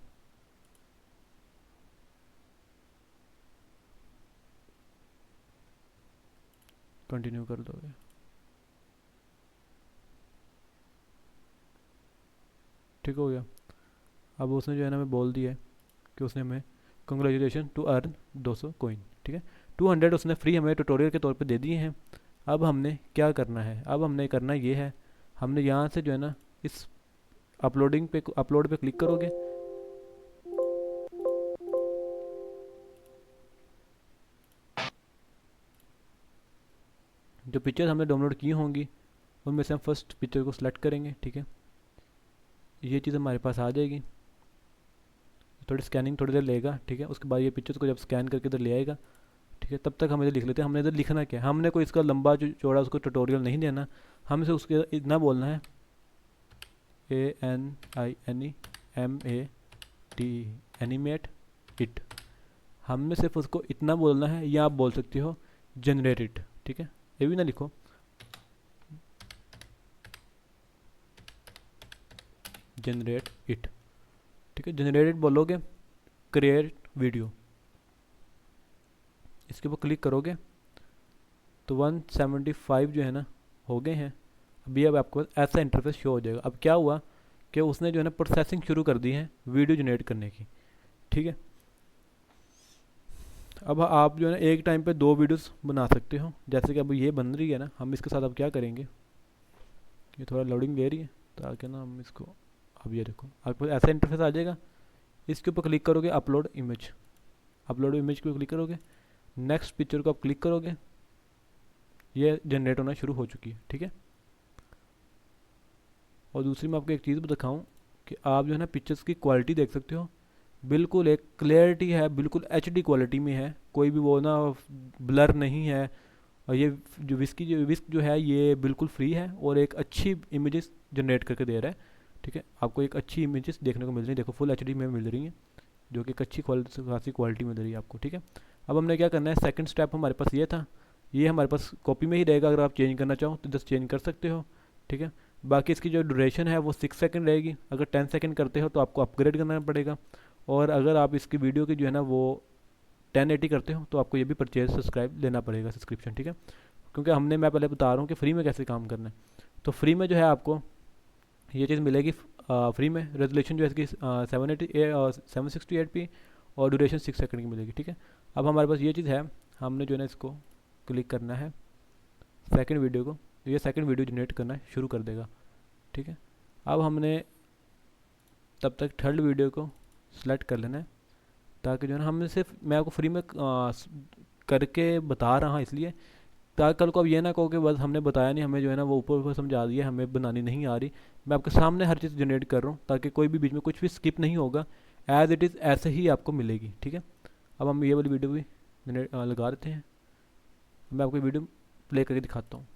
Speaker 1: कंटिन्यू कर दोगे। ठीक हो गया। अब उसने जो है ना हमें बोल दिया है कि उसने हमें कंग्रेचुलेशन टू अर्न 200 कॉइन, ठीक है। 200 उसने फ्री हमें ट्यूटोरियल के तौर पे दे दिए हैं। अब हमने क्या करना है, अब हमने करना ये है, हमने यहाँ से जो है ना इस अपलोड पे क्लिक करोगे, जो पिक्चर हमने डाउनलोड की होंगी उनमें से हम फर्स्ट पिक्चर को सिलेक्ट करेंगे, ठीक है। ये चीज़ हमारे पास आ जाएगी, थोड़ी स्कैनिंग थोड़ी देर लेगा, ठीक है। उसके बाद ये पिक्चर्स को जब स्कैन करके इधर ले आएगा, ठीक है, तब तक हम इधर लिख लेते हैं। हमने इधर लिखना क्या है, हमने कोई इसका लंबा चौड़ा उसको ट्यूटोरियल नहीं देना, हम इसे उसके इतना बोलना है ANIMATE एनिमेट इट। हमने सिर्फ उसको इतना बोलना है, या आप बोल सकते हो जनरेट इट, ठीक है। ये भी ना लिखो, जनरेट इट, ठीक है। जनरेट इट बोलोगे, क्रिएट वीडियो, इसके ऊपर क्लिक करोगे तो 175 जो है ना हो गए हैं। अभी अब आपको ऐसा इंटरफेस शो हो जाएगा। अब क्या हुआ कि उसने जो है ना प्रोसेसिंग शुरू कर दी है वीडियो जनरेट करने की, ठीक है। अब आप जो है ना एक टाइम पे 2 वीडियोस बना सकते हो, जैसे कि अब ये बन रही है ना, हम इसके साथ अब क्या करेंगे, ये थोड़ा लोडिंग ले रही है ताकि ना हम इसको, अब ये देखो आपको ऐसा इंटरफेस आ जाएगा। इसके ऊपर क्लिक करोगे, अपलोड इमेज के ऊपर क्लिक करोगे, नेक्स्ट पिक्चर को आप क्लिक करोगे, ये जनरेट होना शुरू हो चुकी है, ठीक है। और दूसरी मैं आपको एक चीज़ दिखाऊं कि आप जो है ना पिक्चर्स की क्वालिटी देख सकते हो, बिल्कुल एक क्लियरिटी है, बिल्कुल एचडी क्वालिटी में है, कोई भी वो ना ब्लर नहीं है। और ये जो विस्क जो है ये बिल्कुल फ्री है और एक अच्छी इमेजेस जनरेट करके दे रहा है, ठीक है। आपको एक अच्छी इमेजेस देखने को मिल रही है, देखो फुल एचडी में मिल रही हैं, जो कि एक अच्छी खासी क्वालिटी मिल रही है आपको, ठीक है। अब हमने क्या करना है, सेकंड स्टेप हमारे पास ये था, ये हमारे पास कॉपी में ही रहेगा, अगर आप चेंज करना चाहो तो जस्ट चेंज कर सकते हो, ठीक है। बाकी इसकी जो ड्यूरेशन है वो 6 सेकंड रहेगी, अगर 10 सेकंड करते हो तो आपको अपग्रेड करना पड़ेगा। और अगर आप इसकी वीडियो की जो है ना वो 1080 करते हो तो आपको ये भी परचेज सब्सक्राइब लेना पड़ेगा, सब्सक्रिप्शन, ठीक है। क्योंकि मैं पहले बता रहा हूँ कि फ्री में कैसे काम करना है। तो फ्री में जो है आपको ये चीज़ मिलेगी, फ्री में रेजोल्यूशन जो है इसकी 768p और ड्यूरेशन 6 सेकंड की मिलेगी, ठीक है। अब हमारे पास ये चीज़ है, हमने जो है ना इसको क्लिक करना है सेकंड वीडियो को, तो ये सेकंड वीडियो जनरेट करना शुरू कर देगा, ठीक है। अब हमने तब तक थर्ड वीडियो को सिलेक्ट कर लेना है, ताकि जो है ना हमने सिर्फ, मैं आपको फ्री में करके बता रहा हूँ इसलिए, ताकि कल को अब ये ना कहो कि बस हमने बताया नहीं, हमें जो है ना वो ऊपर ऊपर समझा दिया, हमें बनानी नहीं आ रही। मैं आपके सामने हर चीज़ जनरेट कर रहा हूँ ताकि कोई भी बीच में कुछ भी स्किप नहीं होगा, एज इट इज़ ऐसे ही आपको मिलेगी, ठीक है। अब हम ये वाली वीडियो भी लगा देते हैं, मैं आपको वीडियो प्ले करके दिखाता हूँ।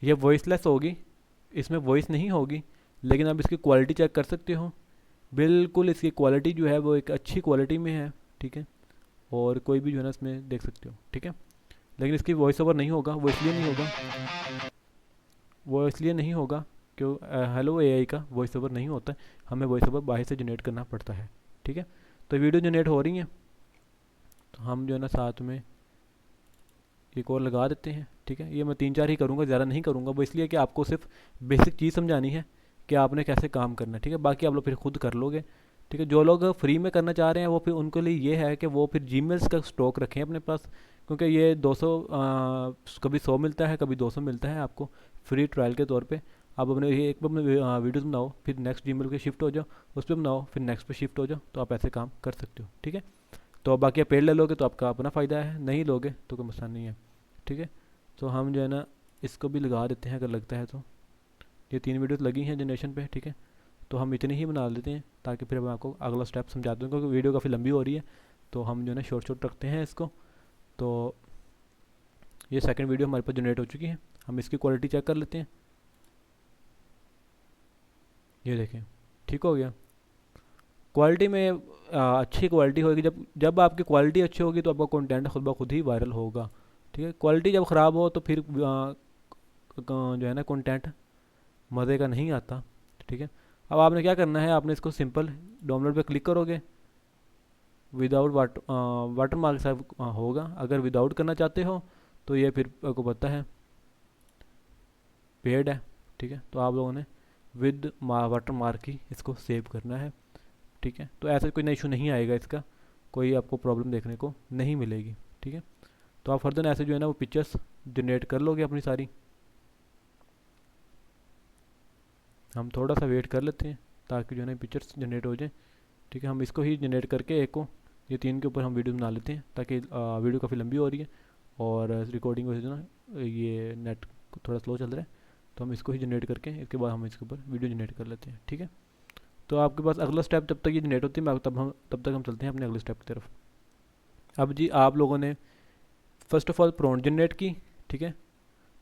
Speaker 1: ये वॉइसलेस होगी, इसमें वॉइस नहीं होगी, लेकिन आप इसकी क्वालिटी चेक कर सकते हो, बिल्कुल इसकी क्वालिटी जो है वो एक अच्छी क्वालिटी में है, ठीक है। और कोई भी जो है ना इसमें देख सकते हो, ठीक है। लेकिन इसकी वॉइस ओवर नहीं होगा, वो इसलिए नहीं होगा वो इसलिए नहीं होगा क्यों, हेलो एआई का वॉइस ओवर नहीं होता है, हमें वॉइस ओवर बाहर से जनरेट करना पड़ता है। ठीक है, तो वीडियो जनरेट हो रही है, तो हम जो है ना साथ में एक और लगा देते हैं। ठीक है, ये मैं 3 4 ही करूँगा, ज़्यादा नहीं करूँगा, वो इसलिए कि आपको सिर्फ बेसिक चीज़ समझानी है कि आपने कैसे काम करना है। ठीक है, बाकी आप लोग फिर खुद कर लोगे। ठीक है, जो लोग फ्री में करना चाह रहे हैं वो फिर उनके लिए ये है कि वो फिर जीमेल्स का स्टॉक रखें अपने पास, क्योंकि ये 200 कभी 100 मिलता है, कभी 200 मिलता है आपको फ्री ट्रायल के तौर पे। आप अपने ये एक बार अपने वीडियोज़ बनाओ, फिर नेक्स्ट जीमेल पे शिफ्ट हो जाओ, उस पर बनाओ, फिर नेक्स्ट पे शिफ्ट हो जाओ, तो आप ऐसे काम कर सकते हो। ठीक है, तो बाकी आप पेड ले लोगे तो आपका अपना फ़ायदा है, नहीं लोगे तो कोई मसला नहीं है। ठीक है, तो हम जो है ना इसको भी लगा देते हैं अगर लगता है तो। ये 3 वीडियोस लगी हैं जनरेशन पे। ठीक है, तो हम इतनी ही बना लेते हैं ताकि फिर मैं आपको अगला स्टेप समझा दूँ, क्योंकि वीडियो काफ़ी लंबी हो रही है, तो हम जो है ना शॉर्ट शॉर्ट रखते हैं इसको। तो ये सेकंड वीडियो हमारे पास जनरेट हो चुकी है, हम इसकी क्वालिटी चेक कर लेते हैं। ये देखें, ठीक हो गया। क्वालिटी में अच्छी क्वालिटी होगी, जब जब आपकी क्वालिटी अच्छी होगी तो आपका कंटेंट खुद ब खुद ही वायरल होगा। ठीक है, क्वालिटी जब ख़राब हो तो फिर जो है ना कंटेंट मज़े का नहीं आता। ठीक है, अब आपने क्या करना है, आपने इसको सिंपल डाउनलोड पे क्लिक करोगे, विदाउट वाटर मार्क साहब होगा। अगर विदाउट करना चाहते हो तो ये फिर आपको पता है पेड है। ठीक है, तो आप लोगों ने विद वाटर मार्क ही इसको सेव करना है। ठीक है, तो ऐसा कोई ना इशू नहीं आएगा, इसका कोई आपको प्रॉब्लम देखने को नहीं मिलेगी। ठीक है, तो आप फर्दर ऐसे जो है ना वो पिक्चर्स जनरेट कर लोगे अपनी सारी। हम थोड़ा सा वेट कर लेते हैं ताकि जो है ना पिक्चर्स जनरेट हो जाए। ठीक है, हम इसको ही जनरेट करके एक को ये 3 के ऊपर हम वीडियो बना लेते हैं, ताकि वीडियो काफ़ी लंबी हो रही है और रिकॉर्डिंग वजह से ना ये नेट थोड़ा स्लो चल रहा है, तो हम इसको ही जनरेट करके इसके बाद हम इसके ऊपर वीडियो जनरेट कर लेते हैं। ठीक है, तो आपके पास अगला स्टेप जब तक ये जनरेट होती है, मैं तब तक हम चलते हैं अपने अगले स्टेप की तरफ। अब जी आप लोगों ने first of all prompt generate की। ठीक है,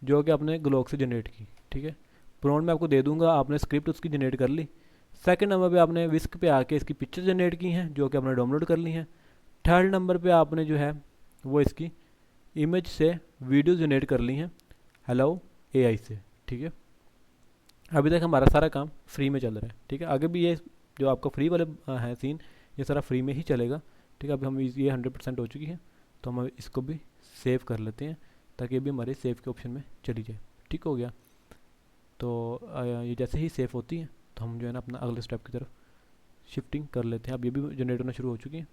Speaker 1: जो कि आपने ग्लॉक से जनरेट की। ठीक है, प्रॉम्प्ट मैं आपको दे दूंगा, आपने स्क्रिप्ट उसकी जनरेट कर ली। सेकंड नंबर पे आपने विस्क पे आके इसकी पिक्चर जनरेट की हैं जो कि आपने डाउनलोड कर ली हैं। थर्ड नंबर पे आपने जो है वो इसकी इमेज से वीडियो जनरेट कर ली हैं हेलो एआई से। ठीक है, अभी तक हमारा सारा काम फ्री में चल रहा है। ठीक है, आगे भी ये जो आपका फ्री वाले है सीन, ये सारा फ्री में ही चलेगा। ठीक है, अभी हम ये 100% हो चुकी है, तो हम इसको भी सेव कर लेते हैं ताकि अभी हमारे सेव के ऑप्शन में चली जाए। ठीक हो गया, तो ये जैसे ही सेव होती है तो हम जो है ना अपना अगले स्टेप की तरफ शिफ्टिंग कर लेते हैं। अब ये भी जनरेट होना शुरू हो चुकी है,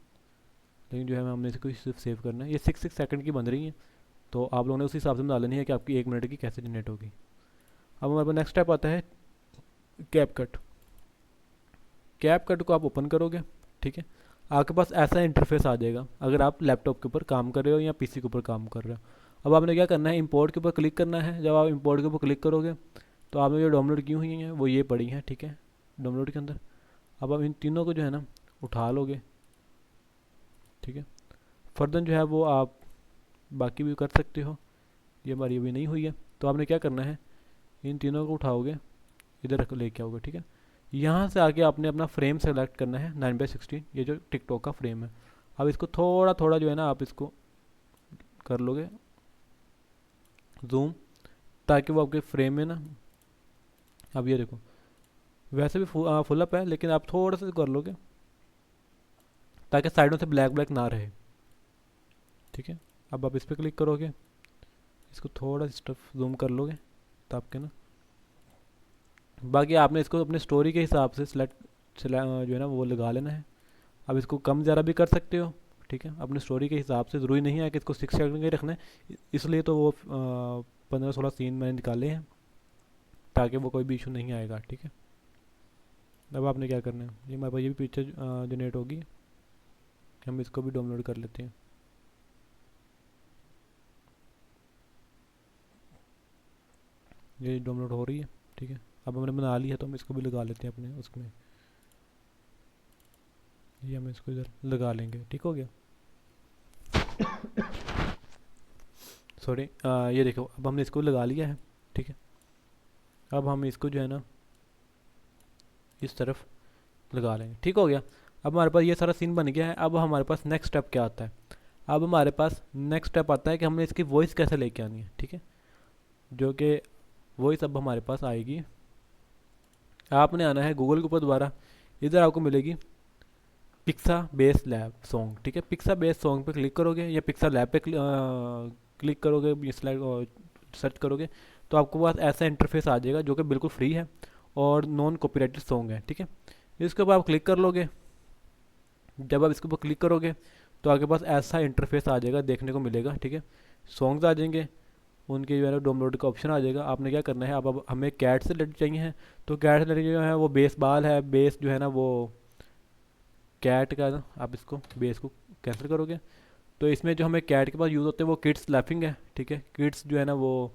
Speaker 1: लेकिन जो है हमने इसको सिर्फ सेव करना है। ये 6 सेकंड की बन रही है, तो आप लोगों ने उस हिसाब से बना लेनी है कि आपकी 1 मिनट की कैसे जनरेट होगी। अब हमारे पास नेक्स्ट स्टेप आता है कैप कट। कैप कट को आप ओपन करोगे। ठीक है, आपके पास ऐसा इंटरफेस आ जाएगा अगर आप लैपटॉप के ऊपर काम कर रहे हो या पीसी के ऊपर काम कर रहे हो। अब आपने क्या करना है, इंपोर्ट के ऊपर क्लिक करना है। जब आप इंपोर्ट के ऊपर क्लिक करोगे तो आपने जो डाउनलोड की हुई हैं वो ये पड़ी हैं। ठीक है, डाउनलोड के अंदर अब आप इन तीनों को जो है ना उठा लोगे। ठीक है, फर्दर जो है वो आप बाकी भी कर सकते हो, ये हमारी अभी नहीं हुई है। तो आपने क्या करना है, इन तीनों को उठाओगे, इधर रख लेके आओगे। ठीक है, यहाँ से आके आपने अपना फ्रेम सेलेक्ट करना है 9:16, ये जो टिकटॉक का फ्रेम है। अब इसको थोड़ा थोड़ा जो है ना आप इसको कर लोगे जूम, ताकि वो आपके फ्रेम में ना, अब ये देखो वैसे भी फुल अप है, लेकिन आप थोड़ा सा कर लोगे ताकि साइडों से ब्लैक ब्लैक ना रहे। ठीक है, अब आप इस पर क्लिक करोगे, इसको थोड़ा स्टफ जूम कर लोगे तो आपके ना, बाकी आपने इसको अपने स्टोरी के हिसाब से सिलेक्ट जो है ना वो लगा लेना है। अब इसको कम ज़्यादा भी कर सकते हो। ठीक है, अपने स्टोरी के हिसाब से, ज़रूरी नहीं है कि इसको 6 सेकंड का ही रखना है, इसलिए तो वो 15-16 सीन मैंने निकाले हैं ताकि वो कोई भी इशू नहीं आएगा। ठीक है, अब आपने क्या करना है, ये हमारे पास ये भी पिक्चर जनरेट होगी, हम इसको भी डाउनलोड कर लेते हैं। ये डाउनलोड हो रही है। ठीक है, अब हमने बना लिया तो हम इसको भी लगा लेते हैं अपने उसमें, ये हम इसको इधर लगा लेंगे। ठीक हो गया, सॉरी, ये देखो अब हमने इसको लगा लिया है। ठीक है, अब हम इसको जो है ना इस तरफ लगा लेंगे। ठीक हो गया, अब हमारे पास ये सारा सीन बन गया है। अब हमारे पास नेक्स्ट स्टेप क्या आता है, अब हमारे पास नेक्स्ट स्टेप आता है कि हमने इसकी वॉइस कैसे लेके आनी है। ठीक है, जो कि वही सब हमारे पास आएगी। आपने आना है गूगल के ऊपर दोबारा, इधर आपको मिलेगी पिक्सा बेस लैब सॉन्ग, ठीक है। पिक्सा बेस सॉन्ग पे क्लिक करोगे या पिक्सा लैब पे क्लिक करोगे, ये स्लाइड सर्च करोगे तो आपको पास ऐसा इंटरफेस आ जाएगा जो कि बिल्कुल फ्री है और नॉन कॉपीराइटेड सॉन्ग है, ठीक है। इसके ऊपर आप क्लिक कर लोगे। जब आप इसके ऊपर क्लिक करोगे तो आपके पास ऐसा इंटरफेस आ जाएगा, देखने को मिलेगा, ठीक है। सॉन्ग्स आ जाएंगे, उनके जो है ना डाउनलोड का ऑप्शन आ जाएगा। आपने क्या करना है, अब हमें कैट से रिलेटेड चाहिए हैं तो कैट से रिलेटेड जो है वो बेस बाल है, बेस जो है ना वो कैट का ना, आप इसको बेस को कैंसिल करोगे तो इसमें जो हमें कैट के पास यूज़ होते हैं वो किड्स लैफिंग है, ठीक है। किड्स जो है ना वो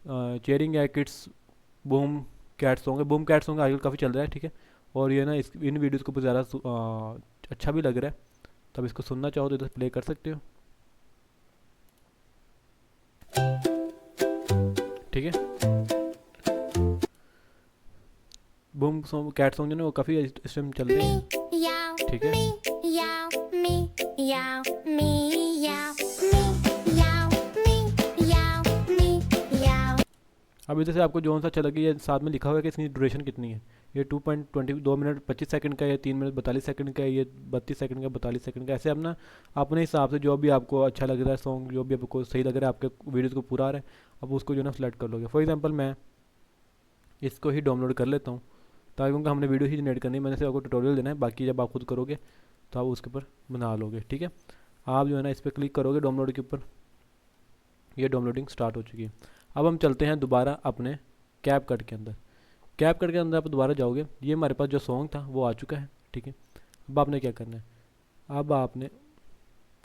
Speaker 1: चेयरिंग है, किड्स बूम कैट सॉन्ग है। बूम कैट सॉन्ग आजकल काफ़ी चल रहा है, ठीक है। और ये ना इस इन वीडियोज़ के ऊपर ज़्यादा अच्छा भी लग रहा है, तब इसको सुनना चाहो तो इधर प्ले कर सकते हो, ठीक है। बूम सॉन्ग कैट सॉन्ग जो ना वो काफ़ी इस टाइम चल रहे हैं, ठीक है। अब इधर से आपको जो सा अच्छा लगे, ये साथ में लिखा हुआ है कि इसकी ड्यूरेशन कितनी है। ये 2.22 मिनट 25 सेकंड का है, 3 मिनट 42 सेकंड का है, ये 32 सेकंड का, 42 सेकंड का। ऐसे अपना अपने हिसाब से जो भी आपको अच्छा लग रहा है सॉन्ग, जो भी आपको सही लग रहा है, आपके वीडियोज़ को पूरा आ रहा है, अब उसको जो है ना सेलेक्ट कर लोगे। फॉर एग्जाम्पल मैं इसको ही डाउनलोड कर लेता हूँ, ताकि क्योंकि हमने वीडियो ही जनरेट करनी है, मैंने सिर्फ आपको ट्यूटोरियल देना है, बाकी जब आप खुद करोगे तो आप उसके ऊपर बना लोगे, ठीक है। आप जो है ना इस पर क्लिक करोगे डाउनलोड के ऊपर, ये डाउनलोडिंग स्टार्ट हो चुकी है। अब हम चलते हैं दोबारा अपने कैपकट के अंदर। कैपकट के अंदर आप दोबारा जाओगे, ये हमारे पास जो सॉन्ग था वो आ चुका है, ठीक है। अब आपने क्या करना है, अब आपने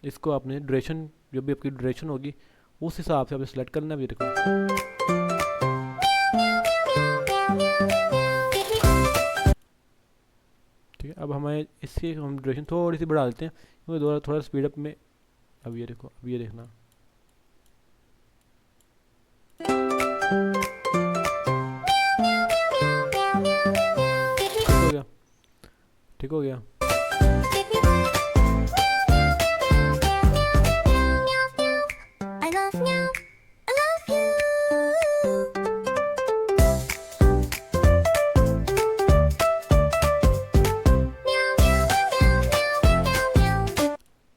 Speaker 1: इसको अपने ड्यूरेशन, जो भी आपकी ड्यूरेशन होगी उस हिसाब से आपने सेलेक्ट करना है। ये देखो, ठीक है। अब हमें इसकी हम ड्यूरेशन थोड़ी सी बढ़ा देते हैं क्योंकि थोड़ा थोड़ा स्पीड अप में। अब ये देखो, अब ये देखना, ठीक हो गया, ठीक हो गया।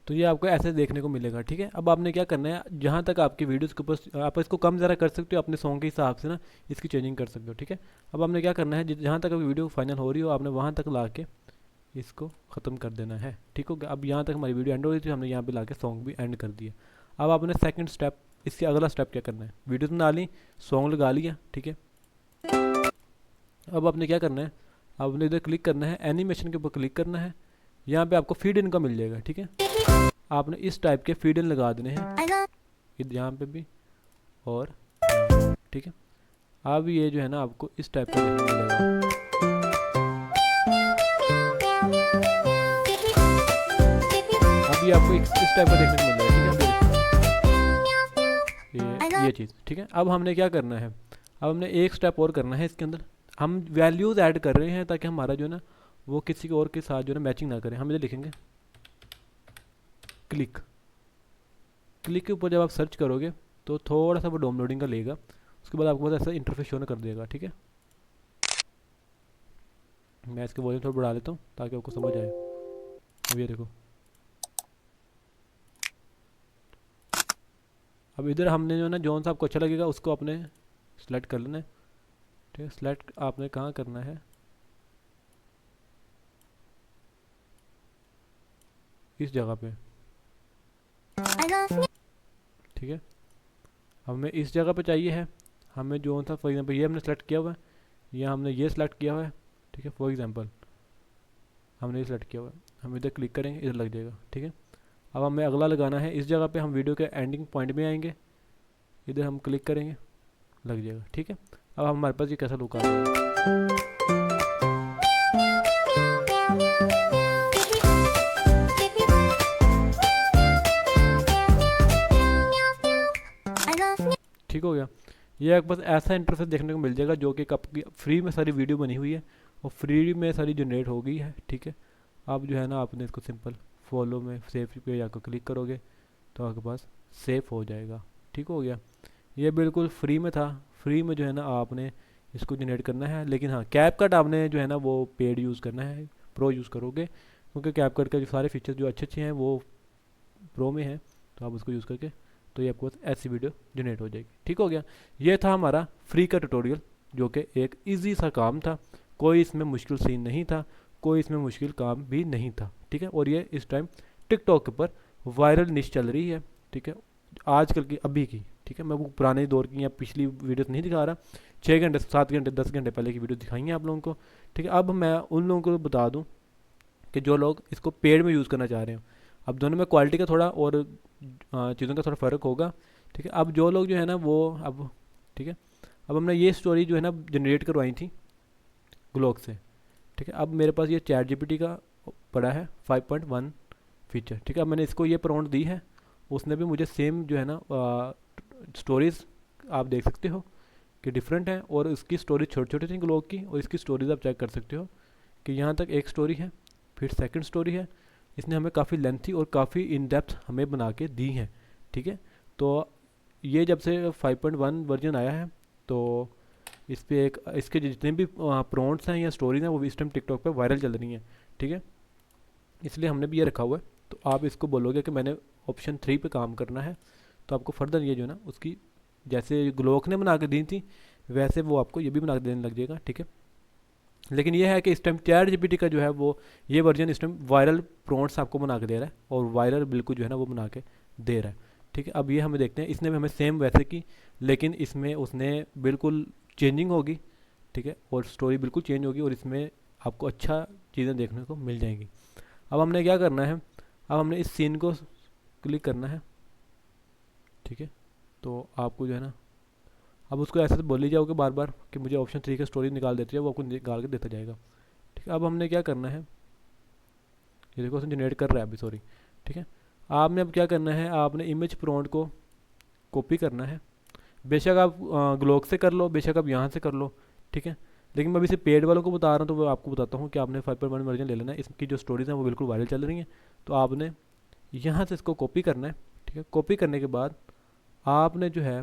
Speaker 1: तो ये आपको ऐसे देखने को मिलेगा, ठीक है। अब आपने क्या करना है, जहाँ तक आपकी वीडियोस के ऊपर आप इसको कम ज़्यादा कर सकते हो अपने सॉन्ग के हिसाब से ना, इसकी चेंजिंग कर सकते हो, ठीक है। अब आपने क्या करना है, जहाँ तक आपकी वीडियो फाइनल हो रही हो आपने वहाँ तक ला के इसको ख़त्म कर देना है, ठीक हो गया। अब यहाँ तक हमारी वीडियो एंड हो रही थी, हमने यहाँ पे ला के सॉन्ग भी एंड कर दिया। अब आपने सेकंड स्टेप, इससे अगला स्टेप क्या करना है, वीडियो बना ली, सॉन्ग लगा लिया, ठीक है। अब आपने क्या करना है, आपने इधर क्लिक करना है, एनिमेशन के ऊपर क्लिक करना है, यहाँ पे आपको फीड इन का मिल जाएगा, ठीक है। आपने इस टाइप के फीड इन लगा देने हैं, यहाँ पे भी और यहाँ, ठीक है। अब ये जो है ना आपको इस टाइप का देखने को मिलेगा, अभी आपको इस टाइप का देखने को मिल रहा है, ठीक है। ये चीज़, ठीक है। अब हमने क्या करना है, अब हमने एक स्टेप और करना है इसके अंदर, हम वैल्यूज़ ऐड कर रहे हैं ताकि हमारा जो है ना वो किसी और के साथ जो है ना मैचिंग ना करें। हम इधर लिखेंगे क्लिक, क्लिक के ऊपर जब आप सर्च करोगे तो थोड़ा सा वो डाउनलोडिंग का लेगा, उसके बाद आपको बस ऐसा इंटरफेस शो कर देगा, ठीक है। मैं इसके वॉल्यूम थोड़ा बढ़ा लेता हूँ ताकि आपको समझ आए। अब ये देखो, अब इधर हमने जो है ना जौन सा आपको अच्छा लगेगा उसको आपने सेलेक्ट कर लेना है, ठीक है। सेलेक्ट आपने कहाँ करना है, इस जगह पे, ठीक है। हमें इस जगह पे चाहिए है, हमें जो सा फॉर एग्जांपल ये हमने सेलेक्ट किया हुआ है, या हमने ये सेलेक्ट किया हुआ है, ठीक है। फॉर एग्जांपल हमने ये सेलेक्ट किया हुआ है, हम इधर क्लिक करेंगे, इधर लग जाएगा, ठीक है। अब हमें अगला लगाना है, इस जगह पे हम वीडियो के एंडिंग पॉइंट में आएंगे, इधर हम क्लिक करेंगे, लग जाएगा, ठीक है। अब हमारे पास ये कैसा लुक आ जाएगा, ठीक हो गया। ये एक बस ऐसा इंटरफेस देखने को मिल जाएगा जो कि आपकी फ्री में सारी वीडियो बनी हुई है और फ्री में सारी जनरेट हो गई है, ठीक है। अब जो है ना आपने इसको सिंपल फॉलो में सेव पे जाकर क्लिक करोगे तो आपके पास सेव हो जाएगा, ठीक हो गया। ये बिल्कुल फ्री में था, फ्री में जो है ना आपने इसको जनरेट करना है। लेकिन हाँ, कैपकट आपने जो है ना वो पेड यूज़ करना है, प्रो यूज़ करोगे, क्योंकि कैपकट का जो सारे फीचर्स जो अच्छे अच्छे हैं वो प्रो में है। तो आप उसको यूज़ करके तो ये आपको ऐसी वीडियो जनरेट हो जाएगी। ठीक हो गया। ये था हमारा फ्री का ट्यूटोरियल, जो कि एक इजी सा काम था, कोई इसमें मुश्किल सीन नहीं था, कोई इसमें मुश्किल काम भी नहीं था। ठीक है। और ये इस टाइम टिकटॉक पर वायरल निश चल रही है। ठीक है, आजकल की अभी की। ठीक है, मैं वो पुराने दौर की या पिछली वीडियो नहीं दिखा रहा, 6 घंटे 7 घंटे 10 घंटे पहले की वीडियो दिखाई है आप लोगों को। ठीक है, अब मैं उन लोगों को बता दूं कि जो लोग इसको पेड में यूज़ करना चाह रहे हैं। अब दोनों में क्वालिटी का थोड़ा और चीज़ों का थोड़ा फ़र्क होगा। ठीक है, अब जो लोग जो है ना वो अब, ठीक है, अब हमने ये स्टोरी जो है ना जनरेट करवाई थी ग्लोक से। ठीक है, अब मेरे पास ये चैट जीपीटी का पड़ा है 5.1 फीचर। ठीक है, अब मैंने इसको ये प्रॉम्प्ट दी है, उसने भी मुझे सेम जो है ना स्टोरीज आप देख सकते हो कि डिफरेंट है, और इसकी स्टोरी छोटी छोटी थी ग्लोक की, और इसकी स्टोरीज आप चेक कर सकते हो कि यहाँ तक एक स्टोरी है, फिर सेकंड स्टोरी है। इसने हमें काफ़ी लेंथी और काफ़ी इन डेप्थ हमें बना के दी है। ठीक है, तो ये जब से 5.1 वर्जन आया है, तो इस पे एक इसके जितने भी प्रॉम्प्ट्स हैं या स्टोरीज हैं वो भी इस टाइम टिकटॉक पे वायरल चल रही हैं। ठीक है, इसलिए हमने भी ये रखा हुआ है। तो आप इसको बोलोगे कि मैंने ऑप्शन 3 पे काम करना है, तो आपको फर्दर ये जो है ना उसकी, जैसे ग्लोक ने बना के दी थी वैसे वो आपको ये भी बना के देने लग जाएगा। ठीक है, लेकिन ये है कि इस टाइम चैट जीपीटी का जो है वो ये वर्जन इस टाइम वायरल प्रॉम्प्ट्स आपको बना के दे रहा है, और वायरल बिल्कुल जो है ना वो बना के दे रहा है। ठीक है, अब ये हमें देखते हैं, इसने भी हमें सेम वैसे की, लेकिन इसमें उसने बिल्कुल चेंजिंग होगी। ठीक है, और स्टोरी बिल्कुल चेंज होगी, और इसमें आपको अच्छा चीज़ें देखने को मिल जाएंगी। अब हमने क्या करना है, अब हमने इस सीन को क्लिक करना है। ठीक है, तो आपको जो है ना, अब उसको ऐसे तो बोल ही जाओगे बार बार कि मुझे ऑप्शन 3 का स्टोरी निकाल देती है, वो आपको निकाल के देता जाएगा। ठीक है, अब हमने क्या करना है, ये देखो उसने जनरेट कर रहा है अभी, सॉरी। ठीक है, आपने अब क्या करना है, आपने इमेज प्रॉम्प्ट को कॉपी करना है। बेशक आप ग्लोक से कर लो, बेशक आप यहाँ से कर लो। ठीक है, लेकिन मैं अभी से पेड वालों को बता रहा हूँ, तो वो आपको बताता हूँ कि आपने 5.1 वर्जन ले लेना है। इसकी जो स्टोरीज हैं वो बिल्कुल वायरल चल रही हैं, तो आपने यहाँ से इसको कॉपी करना है। ठीक है, कॉपी करने के बाद आपने जो है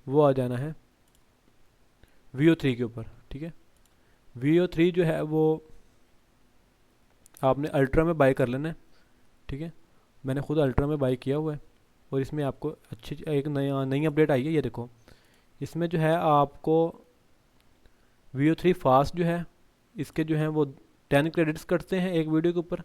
Speaker 1: वो आ जाना है VO3 के ऊपर। ठीक है, VO3 जो है वो आपने अल्ट्रा में बाय कर लेना है। ठीक है, मैंने खुद अल्ट्रा में बाय किया हुआ है, और इसमें आपको अच्छी एक नई नई अपडेट आई है। ये देखो, इसमें जो है आपको VO3 फास्ट जो है, इसके जो है वो 10 क्रेडिट्स कटते हैं एक वीडियो के ऊपर।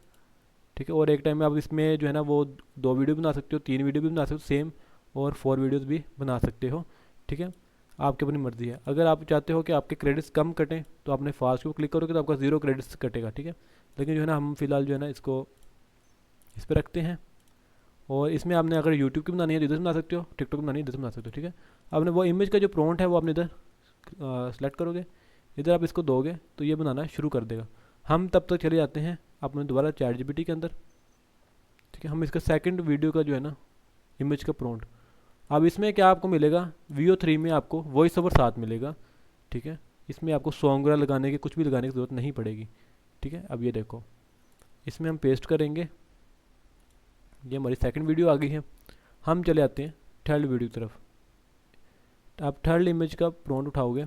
Speaker 1: ठीक है, और एक टाइम में आप इसमें जो है ना वो 2 वीडियो बना सकते हो, 3 वीडियो भी बना सकते हो सेम, और 4 वीडियोज़ भी बना सकते हो। ठीक है, आपकी अपनी मर्ज़ी है। अगर आप चाहते हो कि आपके क्रेडिट्स कम कटें, तो आपने फास्ट को क्लिक करोगे तो आपका 0 क्रेडिट्स कटेगा। ठीक है, लेकिन जो है ना हम फिलहाल जो है ना इसको इस पर रखते हैं। और इसमें आपने अगर यूट्यूब की बनानी है तो इधर से बना सकते हो, टिकटॉक बनानी है इधर से बना सकते हो। ठीक है, आपने वो इमेज का जो प्रॉम्प्ट है वो आपने इधर सेलेक्ट करोगे, इधर आप इसको दोगे तो ये बनाना शुरू कर देगा। हम तब तक चले जाते हैं अपने दोबारा चैट जीपीटी के अंदर। ठीक है, हम इसका सेकंड वीडियो का जो है ना इमेज का प्रॉम्प्ट, अब इसमें क्या आपको मिलेगा, VO3 में आपको वॉइस ओवर साथ मिलेगा। ठीक है, इसमें आपको सॉन्ग वगैरह लगाने की, कुछ भी लगाने की ज़रूरत नहीं पड़ेगी। ठीक है, अब ये देखो, इसमें हम पेस्ट करेंगे, ये हमारी सेकंड वीडियो आ गई है। हम चले आते हैं थर्ड वीडियो की तरफ। तो आप थर्ड इमेज का प्रॉम्प्ट उठाओगे,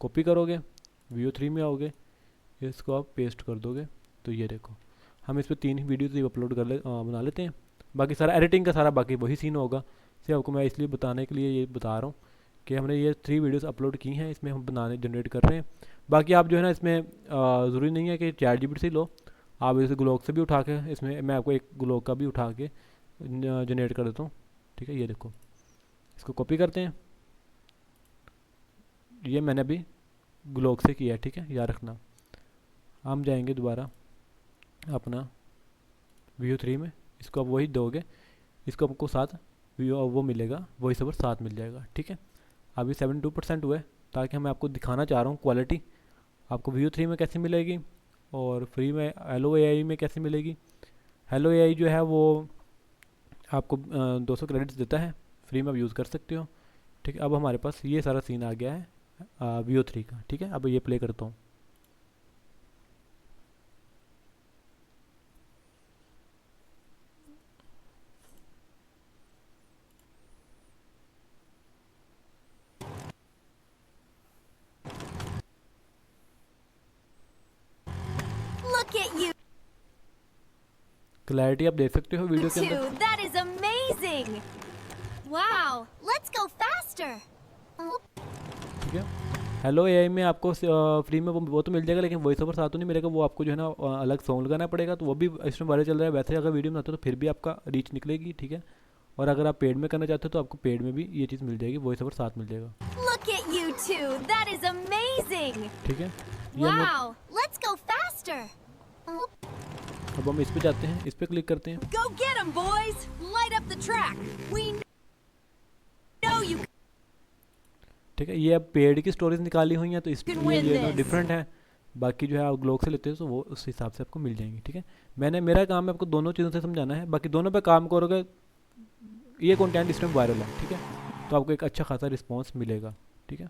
Speaker 1: कॉपी करोगे, VO3 में आओगे, इसको आप पेस्ट कर दोगे। तो ये देखो, हम इस पर 3 ही वीडियो अपलोड बना लेते हैं। बाकी सारा एडिटिंग का सारा बाकी वही सीन होगा। सिर्फ आपको मैं इसलिए बताने के लिए ये बता रहा हूँ कि हमने ये 3 वीडियोस अपलोड की हैं, इसमें हम बनाने जनरेट कर रहे हैं। बाकी आप जो है ना इसमें ज़रूरी नहीं है कि चैट जीपीटी से लो, आप इसे ग्लोक से भी उठा के, इसमें मैं आपको एक ग्लोक का भी उठा के जनरेट कर देता हूँ। ठीक है, ये देखो, इसको कॉपी करते हैं, ये मैंने अभी ग्लोक से किया है। ठीक है, याद रखना। हम जाएंगे दोबारा अपना VO3 में, इसको आप वही दोगे, इसको आपको साथ वो मिलेगा, वॉइस ओवर साथ मिल जाएगा। ठीक है, अभी 72% हुआ है, ताकि मैं आपको दिखाना चाह रहा हूँ क्वालिटी आपको VO3 में कैसे मिलेगी, और फ्री में हेलो AI में कैसे मिलेगी। हेलो AI जो है वो आपको 200 क्रेडिट्स देता है, फ्री में आप यूज़ कर सकते हो। ठीक है, अब हमारे पास ये सारा सीन आ गया है VO3 का। ठीक है, अब ये प्ले करता हूँ। क्लैरिटी आप देख सकते हो वीडियो के अंदर।
Speaker 2: Two, that is amazing. Wow, let's go faster.
Speaker 1: ठीक है। हेलो एआई में आपको फ्री में वो तो मिल जाएगा, लेकिन वॉइस ओवर साथ तो नहीं मिलेगा, वो आपको जो है ना अलग सॉन्ग लगाना पड़ेगा। तो वो भी इसमें वायरल चल रहा है। वैसे अगर वीडियो में आता है तो फिर भी आपका रीच निकलेगी, ठीक है। और अगर आप पेड में करना चाहते हो तो आपको पेड में भी ये चीज़ मिल जाएगी, वॉइस ओवर साथ मिल जाएगा।
Speaker 2: Look at you two, that is amazing.
Speaker 1: ठीक है। ये हम लोग
Speaker 2: Wow, let's go faster.
Speaker 1: अब हम इस पे जाते हैं, इस पे क्लिक करते हैं।
Speaker 2: Go get 'em, boys. Light up the track. We know you
Speaker 1: ठीक है। ये अब पेड की स्टोरीज निकाली हुई हैं तो
Speaker 2: can
Speaker 1: इसलिए
Speaker 2: win
Speaker 1: ये
Speaker 2: this.
Speaker 1: डिफरेंट है। बाकी जो है आप ग्लोक से लेते हो तो वो उस हिसाब से आपको मिल जाएंगी, ठीक है। मेरा काम है आपको दोनों चीज़ों से समझाना है। बाकी दोनों पे काम करोगे, ये कंटेंट इस टाइम वायरल है, ठीक है, तो आपको एक अच्छा खासा रिस्पॉन्स मिलेगा, ठीक है।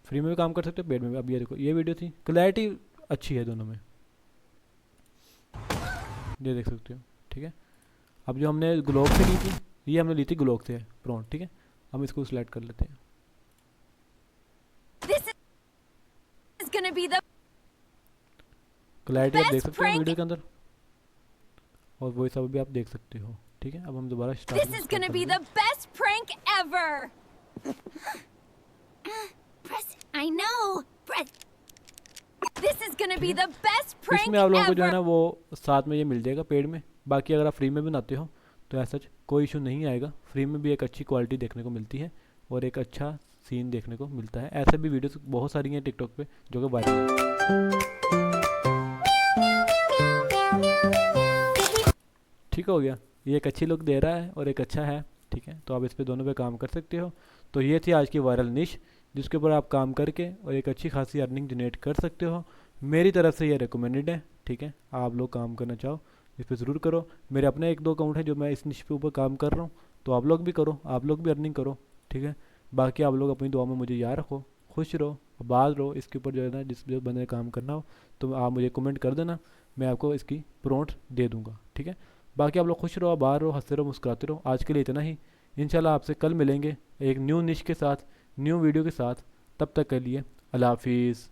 Speaker 1: फ्री में भी काम कर सकते हो, पेड में भी। अब ये देखो, ये वीडियो थी, क्लैरिटी अच्छी है दोनों में, ये देख सकते हो, ठीक है। अब जो हमने ग्लोक से ली थी, ये हमने ली थी ग्लोक से प्रॉन्ट, ठीक है। हम इसको सिलेक्ट कर लेते हैं।
Speaker 2: This is gonna be the
Speaker 1: clarity आप
Speaker 2: Best
Speaker 1: देख सकते हो
Speaker 2: prank-
Speaker 1: वीडियो के अंदर, और वॉइस ओवर भी आप देख सकते हो, ठीक है। अब हम दोबारा start
Speaker 2: This is gonna be the best prank ever. Press. I know. Press. This is gonna be the best prank
Speaker 1: इसमें आप लोगों को जो है
Speaker 2: ever.
Speaker 1: ना वो साथ में ये मिल जाएगा पेड में। बाकी अगर आप फ्री में बनाते हो तो ऐसा कोई इशू नहीं आएगा। फ्री में भी एक अच्छी क्वालिटी देखने को मिलती है और एक अच्छा सीन देखने को मिलता है। ऐसे भी वीडियोस बहुत सारी हैं टिकटॉक पे जो कि वायरल है। ठीक हो गया, ये एक अच्छी लुक दे रहा है और एक अच्छा है, ठीक है। तो आप इस पे दोनों पे काम कर सकते हो। तो ये थी आज की वायरल निश, जिसके ऊपर आप काम करके और एक अच्छी खासी अर्निंग जनरेट कर सकते हो। मेरी तरफ से ये रिकमेंडेड है, ठीक है। आप लोग काम करना चाहो इस पर ज़रूर करो। मेरे अपने 1-2 अकाउंट है जो मैं इस निश पे ऊपर काम कर रहा हूँ, तो आप लोग भी करो, आप लोग भी अर्निंग करो, ठीक है। बाकी आप लोग अपनी दुआ में मुझे याद रखो, खुश रहो, आबाद रहो। इसके ऊपर जो है ना जिस जो बंदे ने काम करना हो तो आप मुझे कमेंट कर देना, मैं आपको इसकी प्रॉम्प्ट दे दूँगा, ठीक है। बाकी आप लोग खुश रहो, बाहर रहो, हंसते रहो, मुस्कुराते रहो। आज के लिए इतना ही। इंशाल्लाह आपसे कल मिलेंगे एक न्यू निश के साथ, न्यू वीडियो के साथ। तब तक के लिए अल्लाह हाफिज़।